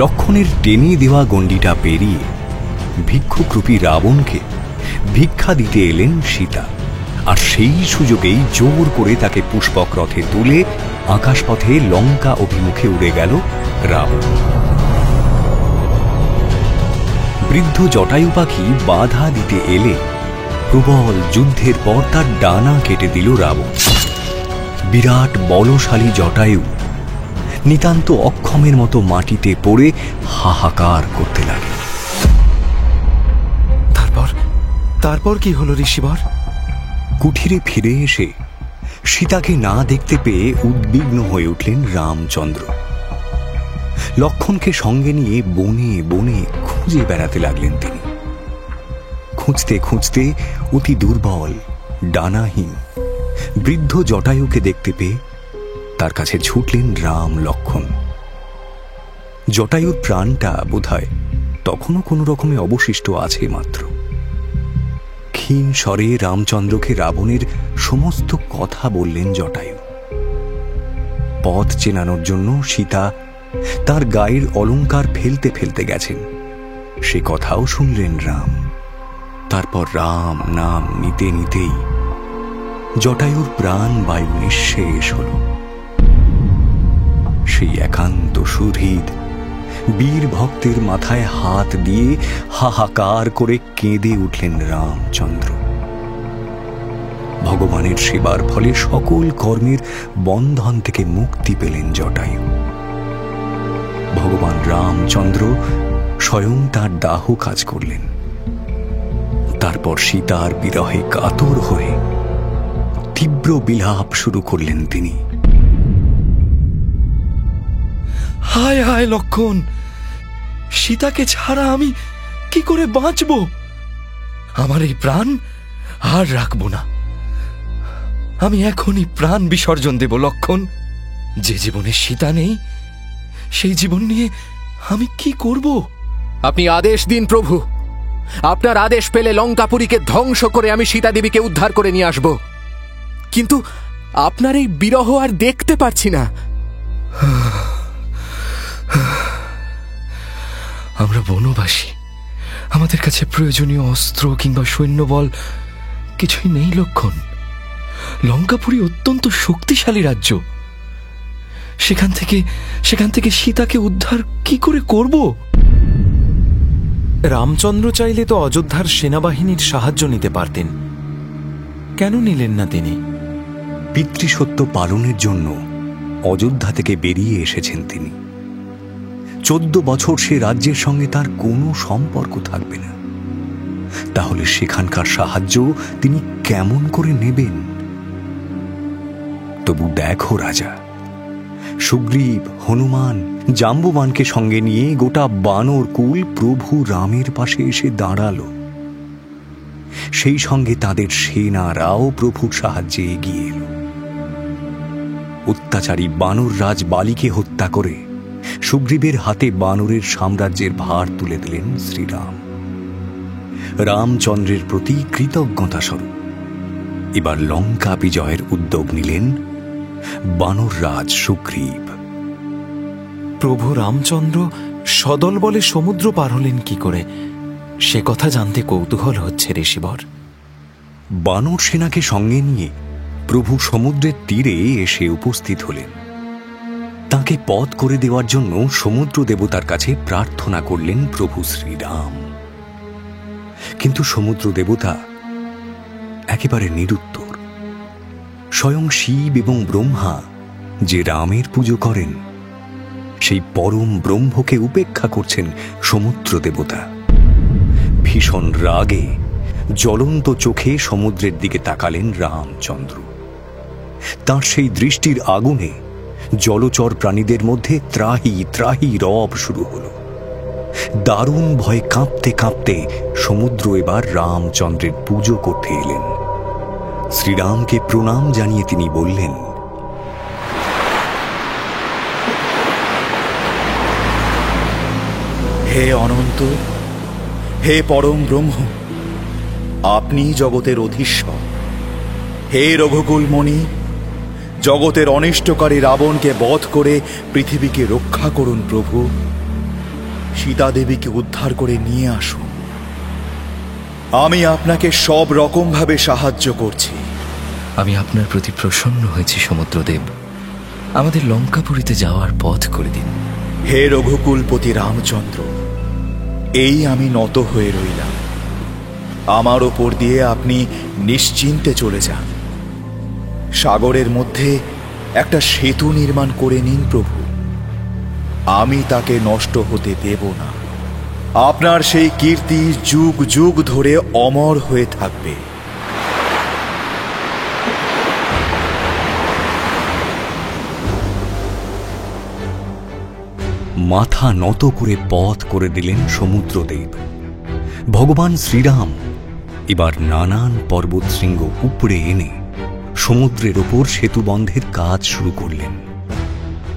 লক্ষণের টেনে দেওয়া গণ্ডিটা পেরিয়ে ভিক্ষুকরূপী রাবণকে ভিক্ষা দিতে এলেন সীতা, আর সেই সুযোগেই জোর করে তাকে পুষ্পক রথে তুলে আকাশপথে লঙ্কা অভিমুখে উড়ে গেল রাবণ। বৃদ্ধ জটায়ু পাখি বাধা দিতে এলে প্রবল যুদ্ধের পর তার ডানা কেটে দিল রাবণ। বিরাট বলশালী জটায়ু নিতান্ত অক্ষমের মতো মাটিতে পড়ে হাহাকার করতে লাগে। তারপর কি হলো ঋষিবর? কুঠিরে ফিরে এসে সীতাকে না দেখতে পেয়ে উদ্বিগ্ন হয়ে উঠলেন রামচন্দ্র। লক্ষণকে সঙ্গে নিয়ে বনে বনে খুঁজে বেড়াতে লাগলেন তিনি। খুঁজতে খুঁজতে অতি দুর্বল, ডানাহীন বৃদ্ধ জটায়ুকে দেখতে পেয়ে তার কাছে ছুটলেন রাম লক্ষণ। জটায়ুর প্রাণটা বোধহয় তখনও কোনো রকমে অবশিষ্ট আছে মাত্র। ক্ষীণ স্বরে রামচন্দ্রকে রাবণের সমস্ত কথা বললেন জটায়ু। পথ চেনানোর জন্য সীতা তার গায়ের অলংকার ফেলতে ফেলতে গেছেন, সে কথাও শুনলেন রাম। তারপর রাম নাম নিতে নিতেই জটায়ুর প্রাণ বায়ু নিঃশেষ হল। সেই একান্ত সুহৃদ বীর ভক্তের মাথায় হাত দিয়ে হাহাকার করে কেঁদে উঠলেন রামচন্দ্র। ভগবানের সেবার ফলে সকল কর্মের বন্ধন থেকে মুক্তি পেলেন জটায়ু। ভগবান রামচন্দ্র স্বয়ং তার দাহ কাজ করলেন। তারপর সীতার বিরহে কাতর হয়ে তীব্র বিলাপ শুরু করলেন তিনি। হায় হায় লক্ষণ, সীতাকে ছাড়া আমি কি করে বাঁচব? আমার এই প্রাণ আর রাখব না, আমি এখনই প্রাণ বিসর্জন দেব লক্ষণ। যে জীবনে সীতা নেই সেই জীবন নিয়ে আমি কি করব? আপনি আদেশ দিন প্রভু, আপনার আদেশ পেলে লঙ্কাপুরীকে ধ্বংস করে আমি সীতা দেবীকে উদ্ধার করে নিয়ে আসব, কিন্তু আপনার এই বিরহ আর দেখতে পারছি না। আমরা বনবাসী, আমাদের কাছে প্রয়োজনীয় অস্ত্র কিংবা সৈন্যবল কিছুই নেই লক্ষণ। লঙ্কাপুরী অত্যন্ত শক্তিশালী রাজ্য, সেখান থেকে সীতাকে উদ্ধার কি করে করব? রামচন্দ্র চাইলে তো অযোধ্যার সেনাবাহিনীর সাহায্য নিতে পারতেন, কেন নিলেন না তিনি? পিতৃসত্য পালনের জন্য অযোধ্যা থেকে বেরিয়ে এসেছেন তিনি। 14 বছর সে রাজ্যের সঙ্গে তার কোনো সম্পর্ক থাকবে না, তাহলে সেখানকার সাহায্য তিনি কেমন করে নেবেন? তবু দেখো রাজা, সুগ্রীব, হনুমান, জাম্বুবানকে সঙ্গে নিয়ে গোটা বানর কুল প্রভু রামের পাশে এসে দাঁড়ালো। সেই সঙ্গে তাদের সেনারাও প্রভুর সাহায্যে এগিয়ে এলো। অত্যাচারী বানর রাজ বালিকে হত্যা করে সুগ্রীবের হাতে বানরের সাম্রাজ্যের ভার তুলে দিলেন শ্রীরাম। রামচন্দ্রের প্রতি কৃতজ্ঞতা স্বরূপ এবার লঙ্কা বিজয়ের উদ্যোগ নিলেন বানর রাজ সুগ্রীব। প্রভু রামচন্দ্র সদল বলে সমুদ্র পার হলেন কি করে, সে কথা জানতে কৌতূহল হচ্ছে ঋষিবর। বানর সেনাকে সঙ্গে নিয়ে প্রভু সমুদ্রের তীরে এসে উপস্থিত হলেন। তাকে পথ করে দেওয়ার জন্য সমুদ্র দেবতার কাছে প্রার্থনা করলেন প্রভু শ্রীরাম। কিন্তু সমুদ্র দেবতা একেবারে নিরুত্তর। স্বয়ং শিব এবং ব্রহ্মা যে রামের পুজো করেন, সেই পরম ব্রহ্মকে উপেক্ষা করছেন সমুদ্র দেবতা। ভীষণ রাগে জ্বলন্ত চোখে সমুদ্রের দিকে তাকালেন রামচন্দ্র। তার সেই দৃষ্টির আগুনে জলচর প্রাণীদের মধ্যে ত্রাহি ত্রাহি রব শুরু হলো। দারুণ ভয়ে কাঁপতে কাঁপতে সমুদ্র এবার রামচন্দ্রের পুজো করতে এলেন। শ্রীরামকে প্রণাম জানিয়ে তিনি বললেন, হে অনন্ত, হে পরম ব্রহ্ম, আপনি জগতের অধীশ্বর। হে রঘুকুলমণি, জগতের অনিষ্টকারী রাবণকে বধ করে পৃথিবীকে রক্ষা করুন প্রভু। সীতা দেবীকে উদ্ধার করে নিয়ে আসুন। আমি আপনাকে সব রকম ভাবে সাহায্য করছি। আমি আপনার প্রতি প্রসন্ন হয়েছি সমুদ্রদেব। আমাদের লঙ্কাপুরীতে যাওয়ার পথ করে দিন। হে রঘুকুলপতি রামচন্দ্র, এই আমি নত হয়ে রইলাম। আমার ওপর দিয়ে আপনি নিশ্চিন্তে চলে যান। সাগরের মধ্যে একটা সেতু নির্মাণ করে নিন প্রভু। আমি তাকে নষ্ট হতে দেব না। আপনার সেই কীর্তি যুগ যুগ ধরে অমর হয়ে থাকবে। মাথা নত করে পথ করে দিলেন সমুদ্রদেব। ভগবান শ্রীরাম এবার নানান পর্বত শৃঙ্গ উপড়ে এনে সমুদ্রের ওপর সেতুবন্ধের কাজ শুরু করলেন।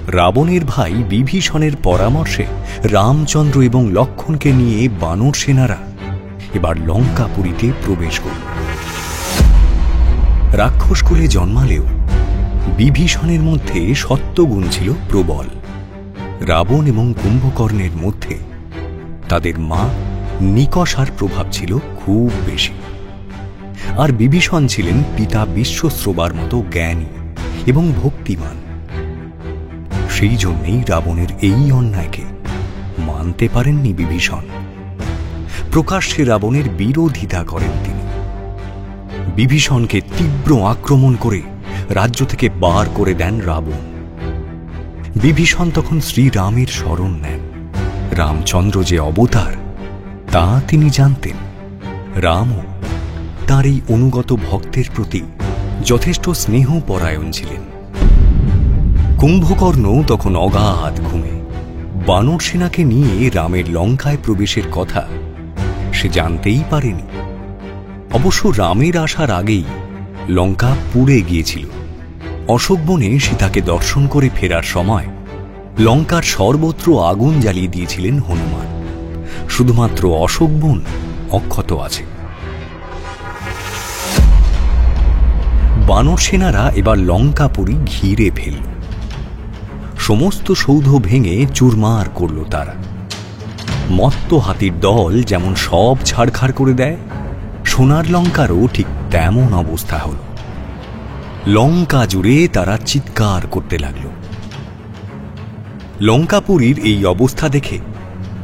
রাবণের ভাই বিভীষণের পরামর্শে রামচন্দ্র এবং লক্ষ্মণকে নিয়ে বানর সেনারা এবার লঙ্কাপুরীতে প্রবেশ করল। রাক্ষসকুলে জন্মালেও বিভীষণের মধ্যে সত্যগুণ ছিল প্রবল। রাবণ এবং কুম্ভকর্ণের মধ্যে তাদের মা নিকষার প্রভাব ছিল খুব বেশি। আর বিভীষণ ছিলেন পিতা বিশ্বশ্রবার মতো জ্ঞানী এবং ভক্তিমান। সেই জন্যেই রাবণের এই অন্যায়কে মানতে পারেননি বিভীষণ। প্রকাশ্যে রাবণের বিরোধিতা করেন তিনি। বিভীষণকে তীব্র আক্রমণ করে রাজ্য থেকে বার করে দেন রাবণ। বিভীষণ তখন শ্রীরামের শরণ নেন। রামচন্দ্র যে অবতার তা তিনি জানতেন। রামও তার এই অনুগত ভক্তের প্রতি যথেষ্ট স্নেহপরায়ণ ছিলেন। কুম্ভকর্ণ তখন অগাধ ঘুমে। বানর সেনাকে নিয়ে রামের লঙ্কায় প্রবেশের কথা সে জানতেই পারেনি। অবশ্য রামের আসার আগেই লঙ্কা পুড়ে গিয়েছিল। অশোকবনে সীতাকে দর্শন করে ফেরার সময় লঙ্কার সর্বত্র আগুন জ্বালিয়ে দিয়েছিলেন হনুমান। শুধুমাত্র অশোকবন অক্ষত আছে। বানর সেনারা এবার লঙ্কাপুরী ঘিরে ফেলল। সমস্ত সৌধ ভেঙে চুরমার করল তারা। মত্ত হাতির দল যেমন সব ছাড়খাড় করে দেয়, সোনার লঙ্কারও ঠিক তেমন অবস্থা হল। লঙ্কা জুড়ে তারা চিৎকার করতে লাগল। লঙ্কাপুরীর এই অবস্থা দেখে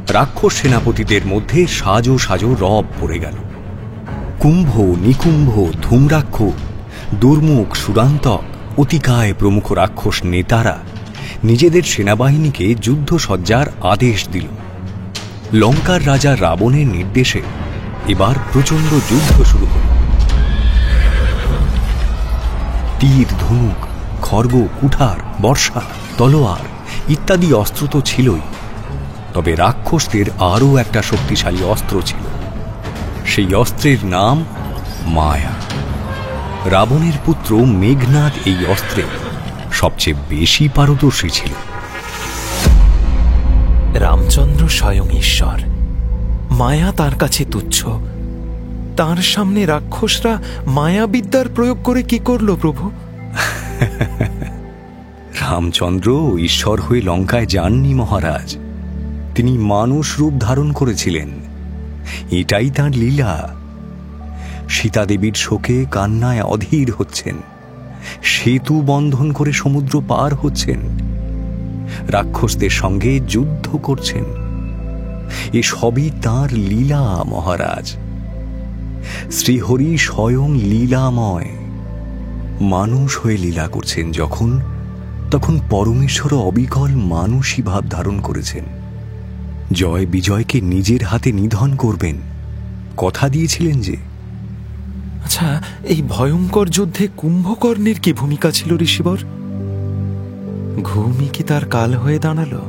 রাক্ষস সেনাপতিদের মধ্যে সাজো সাজো রব পড়ে গেল। কুম্ভ, নিকুম্ভ, ধূম্রাক্ষ, দুর্মুখ, সুরান্তক, অতিকায় প্রমুখ রাক্ষস নেতারা নিজেদের সেনাবাহিনীকে যুদ্ধসজ্জার আদেশ দিল। লঙ্কার রাজা রাবণের নির্দেশে এবার প্রচণ্ড যুদ্ধ শুরু হল। তীর, ধনুক, খড়গ, কুঠার, বর্ষা, তলোয়ার ইত্যাদি অস্ত্র তো ছিলই, তবে রাক্ষসদের আরও একটা শক্তিশালী অস্ত্র ছিল। সেই অস্ত্রের নাম মায়া। রাবণের পুত্র মেঘনাদ এই অস্ত্রে সবচেয়ে বেশি পারদর্শী ছিল। রামচন্দ্র স্বয়ং ঈশ্বর, মায়া তার কাছে তুচ্ছ। তার সামনে রাক্ষসরা মায়াবিদ্যার প্রয়োগ করে কি করল প্রভু? রামচন্দ্র ঈশ্বর হয়ে লঙ্কায় যাননি মহারাজ। তিনি মানুষ রূপ ধারণ করেছিলেন। এটাই তাঁর লীলা। সীতাদেবীর শোকে কান্নায় অধীর হচ্ছেন, সেতু বন্ধন করে সমুদ্র পার হচ্ছেন, রাক্ষসদের সঙ্গে যুদ্ধ করছেন। এ সবই তাঁর লীলা মহারাজ। শ্রীহরি স্বয়ং লীলাময়। মানুষ হয়ে লীলা করছেন যখন, তখন পরমেশ্বর অবিকল মানুষই ভাব ধারণ করেছেন। জয় বিজয়কে নিজের হাতে নিধন করবেন কথা দিয়েছিলেন যে। আচ্ছা, এই ভয়ঙ্কর যুদ্ধে কুম্ভকর্ণের কি ভূমিকা ছিল ঋষিবর? ঘুমই কি তার কাল হয়ে দাঁড়ালো?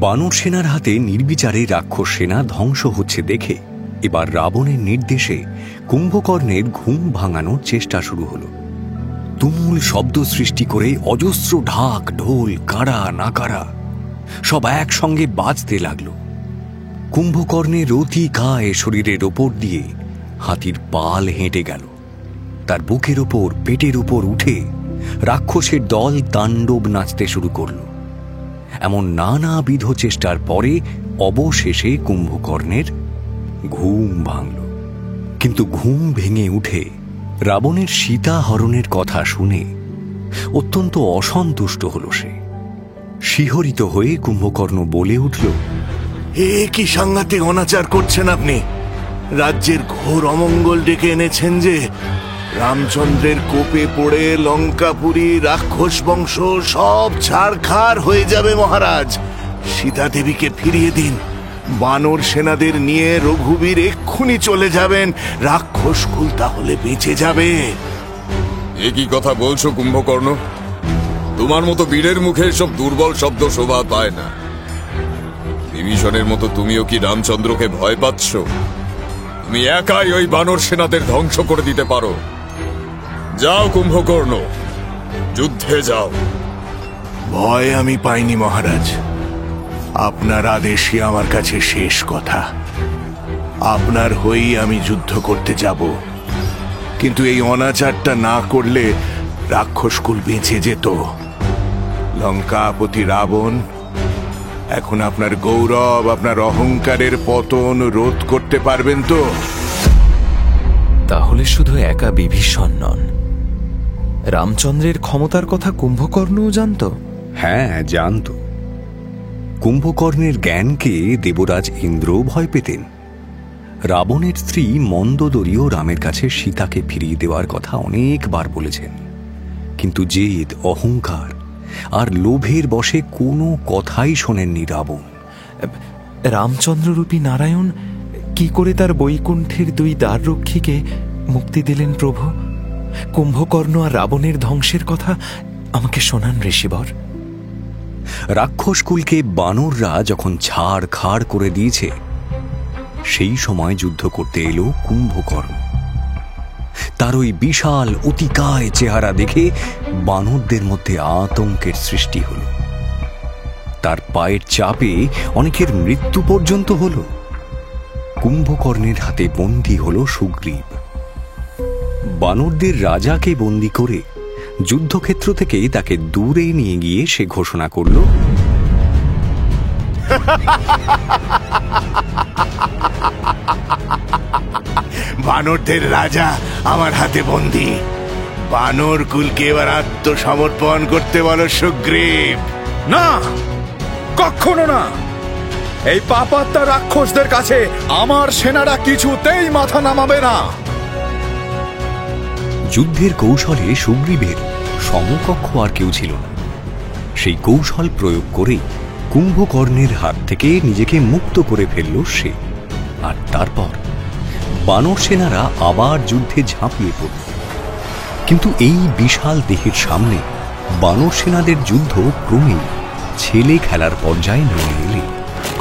বানর সেনার হাতে নির্বিচারে রাক্ষস সেনা ধ্বংস হচ্ছে দেখে এবার রাবণের নির্দেশে কুম্ভকর্ণের ঘুম ভাঙানোর চেষ্টা শুরু হলো। তুমুল শব্দ সৃষ্টি করে অজস্র ঢাক, ঢোল, কাড়া, নাকারা সব একসঙ্গে বাজতে লাগলো। কুম্ভকর্ণের অতি কায় শরীরের ওপর দিয়ে হাতির পাল হেঁটে গেল। তার বুকের ওপর, পেটের উপর উঠে রাক্ষসের দল তাণ্ডব নাচতে শুরু করল। এমন নানাবিধ চেষ্টার পরে অবশেষে কুম্ভকর্ণের ঘুম ভাঙল। কিন্তু ঘুম ভেঙে উঠে রাবণের সীতা হরণের কথা শুনে অত্যন্ত অসন্তুষ্ট হল সে। শিহরিত হয়ে কুম্ভকর্ণ বলে উঠল, এ কি সাংঘাতিক অনাচার করছেন আপনি! রাজ্যের ঘোর অমঙ্গল ডেকে এনেছেন যে। রামচন্দ্রের কোপে পড়ে লঙ্কাপুরী রাক্ষস বংশ সব ছারখার হয়ে যাবে মহারাজ। সীতা দেবীকে ফিরিয়ে দিন। বানর সেনাদের নিয়ে রঘুবীর এক্ষুনি চলে যাবেন। রাক্ষস কুল তাহলে বেঁচে যাবে। এ কি কথা বলছো কুম্ভকর্ণ? তোমার মতো বীরের মুখে সব দুর্বল শব্দ শোভা পায় না। বিভীষণের মতো তুমিও কি রামচন্দ্রকে ভয় পাচ্ছ? তুমি একাই ওই বানর সেনাদের ধ্বংস করে দিতে পারো। যাও কুম্ভকর্ণ, যুদ্ধে যাও। ভয় আমি পাইনি মহারাজ। আপনার আদেশই আমার কাছে শেষ কথা। আপনার হয়েই আমি যুদ্ধ করতে যাব। কিন্তু এই অনাচারটা না করলে রাক্ষসকুল বেঁচে যেত। লঙ্কাপতি রাবণ, এখন আপনার গৌরব, আপনার অহংকারের পতন রোধ করতে পারবেন তো? তাহলে শুধু একা বিভীষণ নন, রামচন্দ্রের ক্ষমতার কথা কুম্ভকর্ণও জানত। হ্যাঁ, জানত। কুম্ভকর্ণের জ্ঞানকে দেবরাজ ইন্দ্র ভয় পেতেন। রাবণের স্ত্রী মন্দোদরীও রামের কাছে সীতাকে ফিরিয়ে দেওয়ার কথা অনেকবার বলেছেন, কিন্তু জেদ, অহংকার আর লোভের বশে কোনো কথাই শোনেননি রাবণ। রামচন্দ্ররূপী নারায়ণ কি করে তার বৈকুণ্ঠের দুই দ্বার রক্ষীকে মুক্তি দিলেন প্রভু? কুম্ভকর্ণ আর রাবণের ধ্বংসের কথা আমাকে শোনান ঋষিবর। রাক্ষসকুলকে বানররা যখন ছাড় খাড় করে দিয়েছে, সেই সময় যুদ্ধ করতে এলো কুম্ভকর্ণ। তার ওই বিশাল অতিকায় চেহারা দেখে বানরদের মধ্যে আতঙ্কের সৃষ্টি হল। তার পায়ের চাপে অনেকের মৃত্যু পর্যন্ত হল। কুম্ভকর্ণের হাতে বন্দী হল সুগ্রীব। বানরদের রাজাকে বন্দী করে যুদ্ধক্ষেত্র থেকে তাকে দূরে নিয়ে গিয়ে সে ঘোষণা করল, বানরদের রাজা আমার হাতে বন্দী। বানর কুলকে এবার আত্মসমর্পণ করতে বলো সুগ্রীব। না, কখনো না। এই পাপাত্মা রাক্ষসদের কাছে আমার সেনারা কিছুতেই মাথা নামাবে না। যুদ্ধের কৌশলে সুগ্রীবের সমকক্ষ আর কেউ ছিল না। সেই কৌশল প্রয়োগ করে কুম্ভকর্ণের হাত থেকে নিজেকে মুক্ত করে ফেলল সে। আর তারপর বানর সেনারা আবার যুদ্ধে ঝাঁপিয়ে পড়ল। কিন্তু এই বিশাল দেহের সামনে বানর সেনাদের যুদ্ধ ক্রমেই ছেলে খেলার পর্যায়ে নেমে এলে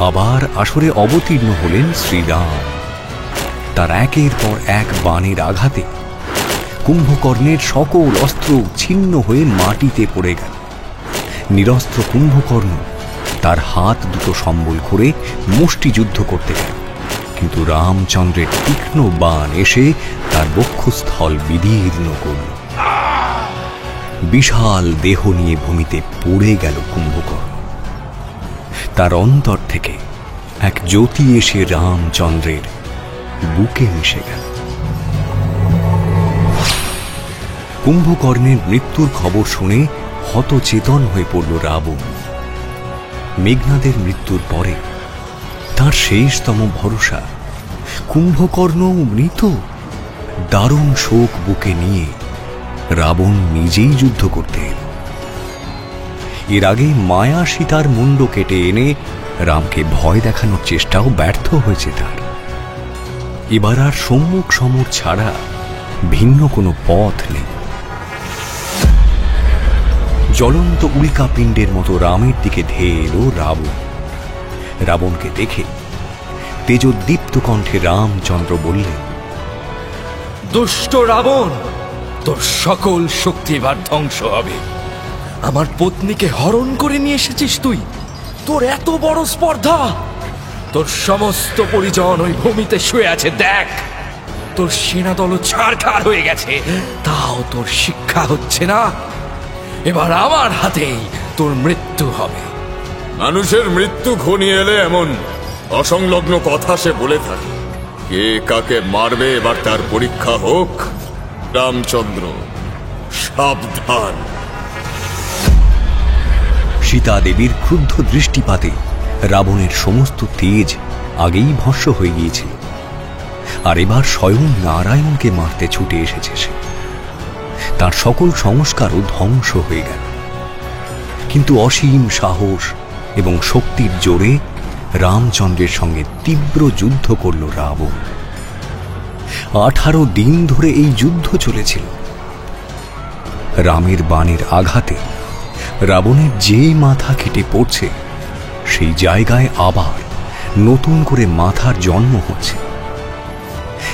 আবার আসরে অবতীর্ণ হলেন শ্রীরাম। তার একের পর এক বাণের আঘাতে কুম্ভকর্ণের সকল অস্ত্র ছিন্ন হয়ে মাটিতে পড়ে গেল। নিরস্ত্র কুম্ভকর্ণ তার হাত দুটো সম্বল করে মুষ্টিযুদ্ধ করতে গেল, কিন্তু রামচন্দ্রের তীক্ষ্ণ বাণ এসে তার বক্ষস্থল বিদীর্ণ করল। বিশাল দেহ নিয়ে ভূমিতে পড়ে গেল কুম্ভকর্ণ। তার অন্তর থেকে এক জ্যোতি এসে রামচন্দ্রের বুকে মিশে গেল। কুম্ভকর্ণের মৃত্যুর খবর শুনে হতচেতন হয়ে পড়ল রাবণ। মেঘনাদের মৃত্যুর পরে তার শেষতম ভরসা কুম্ভকর্ণ মৃত। দারুণ শোক বুকে নিয়ে রাবণ নিজেই যুদ্ধ করতে এল। এর আগে মায়া সীতার মুন্ড কেটে এনে রামকে ভয় দেখানোর চেষ্টাও ব্যর্থ হয়েছে তার। এবার আর সম্মুখ সমর ছাড়া ভিন্ন কোনো পথ নেই। জ্বলন্ত উল্কাপিণ্ডের মতো রামের দিকে ধেয়ে এলো রাবণ। রাবণকে দেখে তেজোদ্দীপ্ত কণ্ঠে রামচন্দ্র বললেন, দুষ্ট রাবণ, তোর সকল শক্তি এবার ধ্বংস হবে। আমার পত্নীকে হরণ করে নিয়ে এসেছিস তুই, তোর এত বড় স্পর্ধা। তোর সমস্ত পরিজন ওই ভূমিতে শুয়ে আছে, দেখ। তোর সেনাদল ছাড়খাড় হয়ে গেছে, তাও তোর শিক্ষা হচ্ছে না। এবার আমার হাতেই তোর মৃত্যু হবে। মানুষের মৃত্যু ঘনিয়ে এলে এমন অসংলগ্ন কথা সে বলে থাকে। কে কাকে মারবে এবার তার পরীক্ষা হোক। রামচন্দ্র, সাবধান। সীতা দেবীর ক্রুদ্ধ দৃষ্টিপাতে রাবণের সমস্ত তেজ আগেই ভস্ম হয়ে গিয়েছিল, আর এবার স্বয়ং নারায়ণকে মারতে ছুটে এসেছে সে। তার সকল সংস্কারও ধ্বংস হয়ে গেল। কিন্তু অসীম সাহস এবং শক্তির জোরে রামচন্দ্রের সঙ্গে তীব্র যুদ্ধ করল রাবণ। 18 দিন ধরে এই যুদ্ধ চলেছিল। রামের বাণের আঘাতে রাবণের যে মাথা কেটে পড়ছে, সেই জায়গায় আবার নতুন করে মাথার জন্ম হচ্ছে।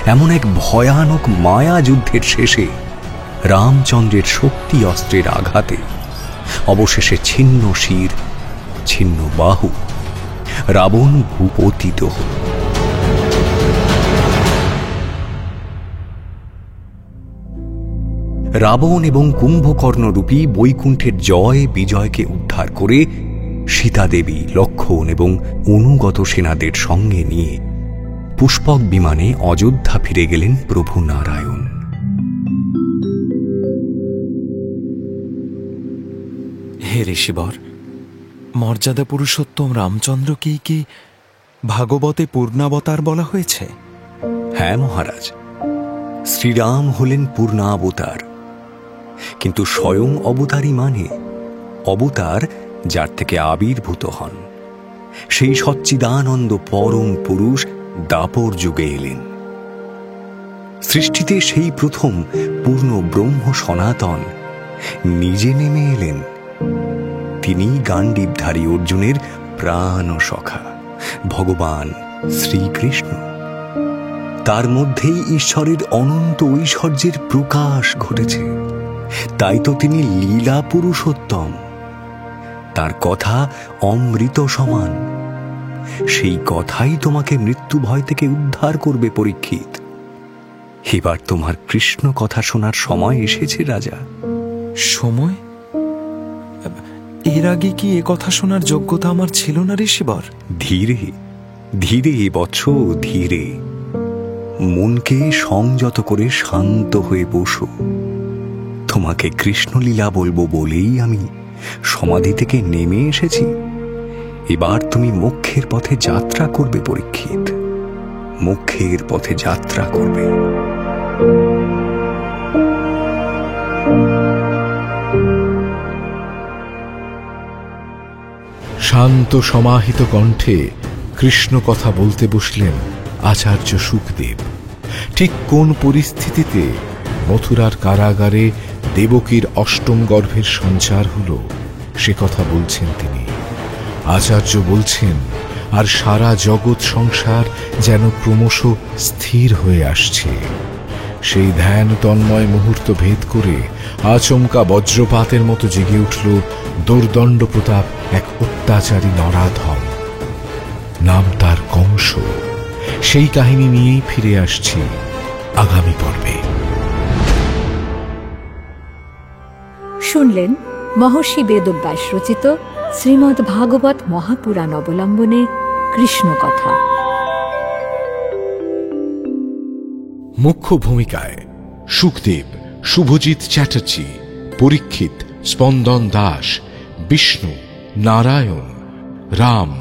এমন এক ভয়ানক মায়া যুদ্ধের শেষে রামচন্দ্রের শক্তি অস্ত্রের আঘাতে অবশেষে ছিন্ন শির, ছিন্ন বাহু রাবণ ভূপতিত হল। রাবণ এবং কুম্ভকর্ণরূপী বৈকুণ্ঠের জয় বিজয়কে উদ্ধার করে সীতা দেবী, লক্ষ্মণ এবং অনুগত সেনাদের সঙ্গে নিয়ে পুষ্পক বিমানে অযোধ্যা ফিরে গেলেন প্রভু নারায়ণ। হে ঋষিবর, মর্যাদা পুরুষোত্তম রামচন্দ্রকেই কি ভাগবতে পূর্ণাবতার বলা হয়েছে? হ্যাঁ মহারাজ, শ্রীরাম হলেন পূর্ণাবতার। কিন্তু স্বয়ং অবতারই মানে অবতার যার থেকে আবির্ভূত হন। সেই সচ্চিদানন্দ পরম পুরুষ দাপর যুগে এলেন। সৃষ্টিতে সেই প্রথম পূর্ণ ব্রহ্ম সনাতন নিজে নেমে এলেন। তিনি গান্ডীবধারী অর্জুনের প্রাণ সখা ভগবান শ্রীকৃষ্ণ। তার মধ্যেই ঈশ্বরের অনন্ত ঐশ্বর্যের প্রকাশ ঘটেছে। তাই তো তিনি লীলা পুরুষোত্তম। তার কথা অমৃত সমান। সেই কথাই তোমাকে মৃত্যু ভয় থেকে উদ্ধার করবে পরীক্ষিত। এবার তোমার কৃষ্ণ কথা শোনার সময় এসেছে রাজা। সময়? এর আগে কি এ কথা শোনার যোগ্যতা আমার ছিল না ঋষিবর? ধীরে ধীরে বৎস, ধীরে। মনকে সংযত করে শান্ত হয়ে বসো। তোমাকে কৃষ্ণলীলা বলবো বলেই আমি সমাধি থেকে নেমে এসেছি। এবার তুমি মোক্ষের পথে যাত্রা করবে পরীক্ষিত, মোক্ষের পথে যাত্রা করবে। শান্ত সমাহিত কণ্ঠে কৃষ্ণ কথা বলতে বসলেন আচার্য সুখদেব। ঠিক কোন পরিস্থিতিতে মথুরার কারাগারে দেবকীর অষ্টম গর্ভের সঞ্চার হল সে কথা বলছেন তিনি। আচার্য বলছেন, আর সারা জগৎ সংসার যেন ক্রমশ স্থির হয়ে আসছে। সেই ধ্যান তন্ময় মুহূর্ত ভেদ করে আচমকা বজ্রপাতের মতো জেগে উঠল দোর্দণ্ড প্রতাপ এক অত্যাচারী নরাধম। নাম তার কংস। সেই কাহিনী নিয়েই ফিরে আসছি আগামী পর্বে। শুনলেন মহর্ষি বেদব্যাস রচিত শ্রীমদ্ ভাগবত মহাপুরাণ অবলম্বনে কৃষ্ণ কথা। মুখ্য ভূমিকায় সুখদেব, শুভজিৎ চ্যাটার্জি, পরীক্ষিত, স্পন্দন দাস, বিষ্ণু, নারায়ণ, রাম,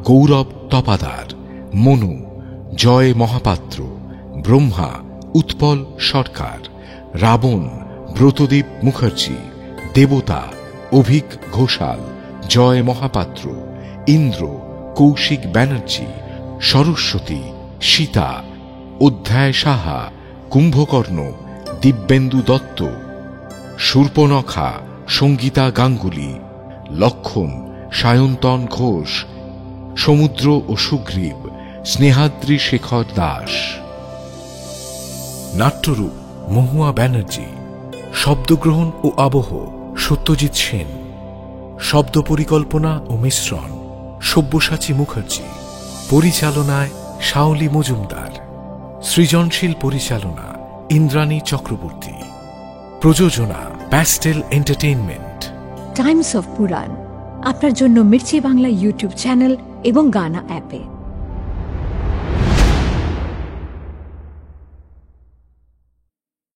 গৌরব তপাদার, মনু, জয় মহাপাত্র, ব্রহ্মা উৎপল সরকার, রাবণ ব্রতদীপ মুখার্জি, দেবতা অভিক ঘোষাল, জয় মহাপাত্র, ইন্দ্র কৌশিক ব্যানার্জি, সরস্বতী সীতা, অধ্যায় সাহা, কুম্ভকর্ণ দিব্যেন্দু দত্ত, শূর্পণখা সঙ্গীতা গাঙ্গুলি, লক্ষণ সায়ন্তন ঘোষ, সমুদ্র ও সুগ্রীব স্নেহাদ্রি শেখর দাস। নাট্যরূপ মহুয়া ব্যানার্জি, শব্দগ্রহণ ও আবহ সত্যজিৎ সেন, শব্দ পরিকল্পনা ও মিশ্রণ সব্যসাচী মুখার্জি, পরিচালনায় শাওলি মজুমদার, সৃজনশীল পরিচালনা ইন্দ্রাণী চক্রবর্তী, প্রযোজনা প্যাস্টেল এন্টারটেইনমেন্ট। টাইমস অফ পুরাণ আপনার জন্য মির্চি বাংলা ইউটিউব চ্যানেল এবং গানা অ্যাপে।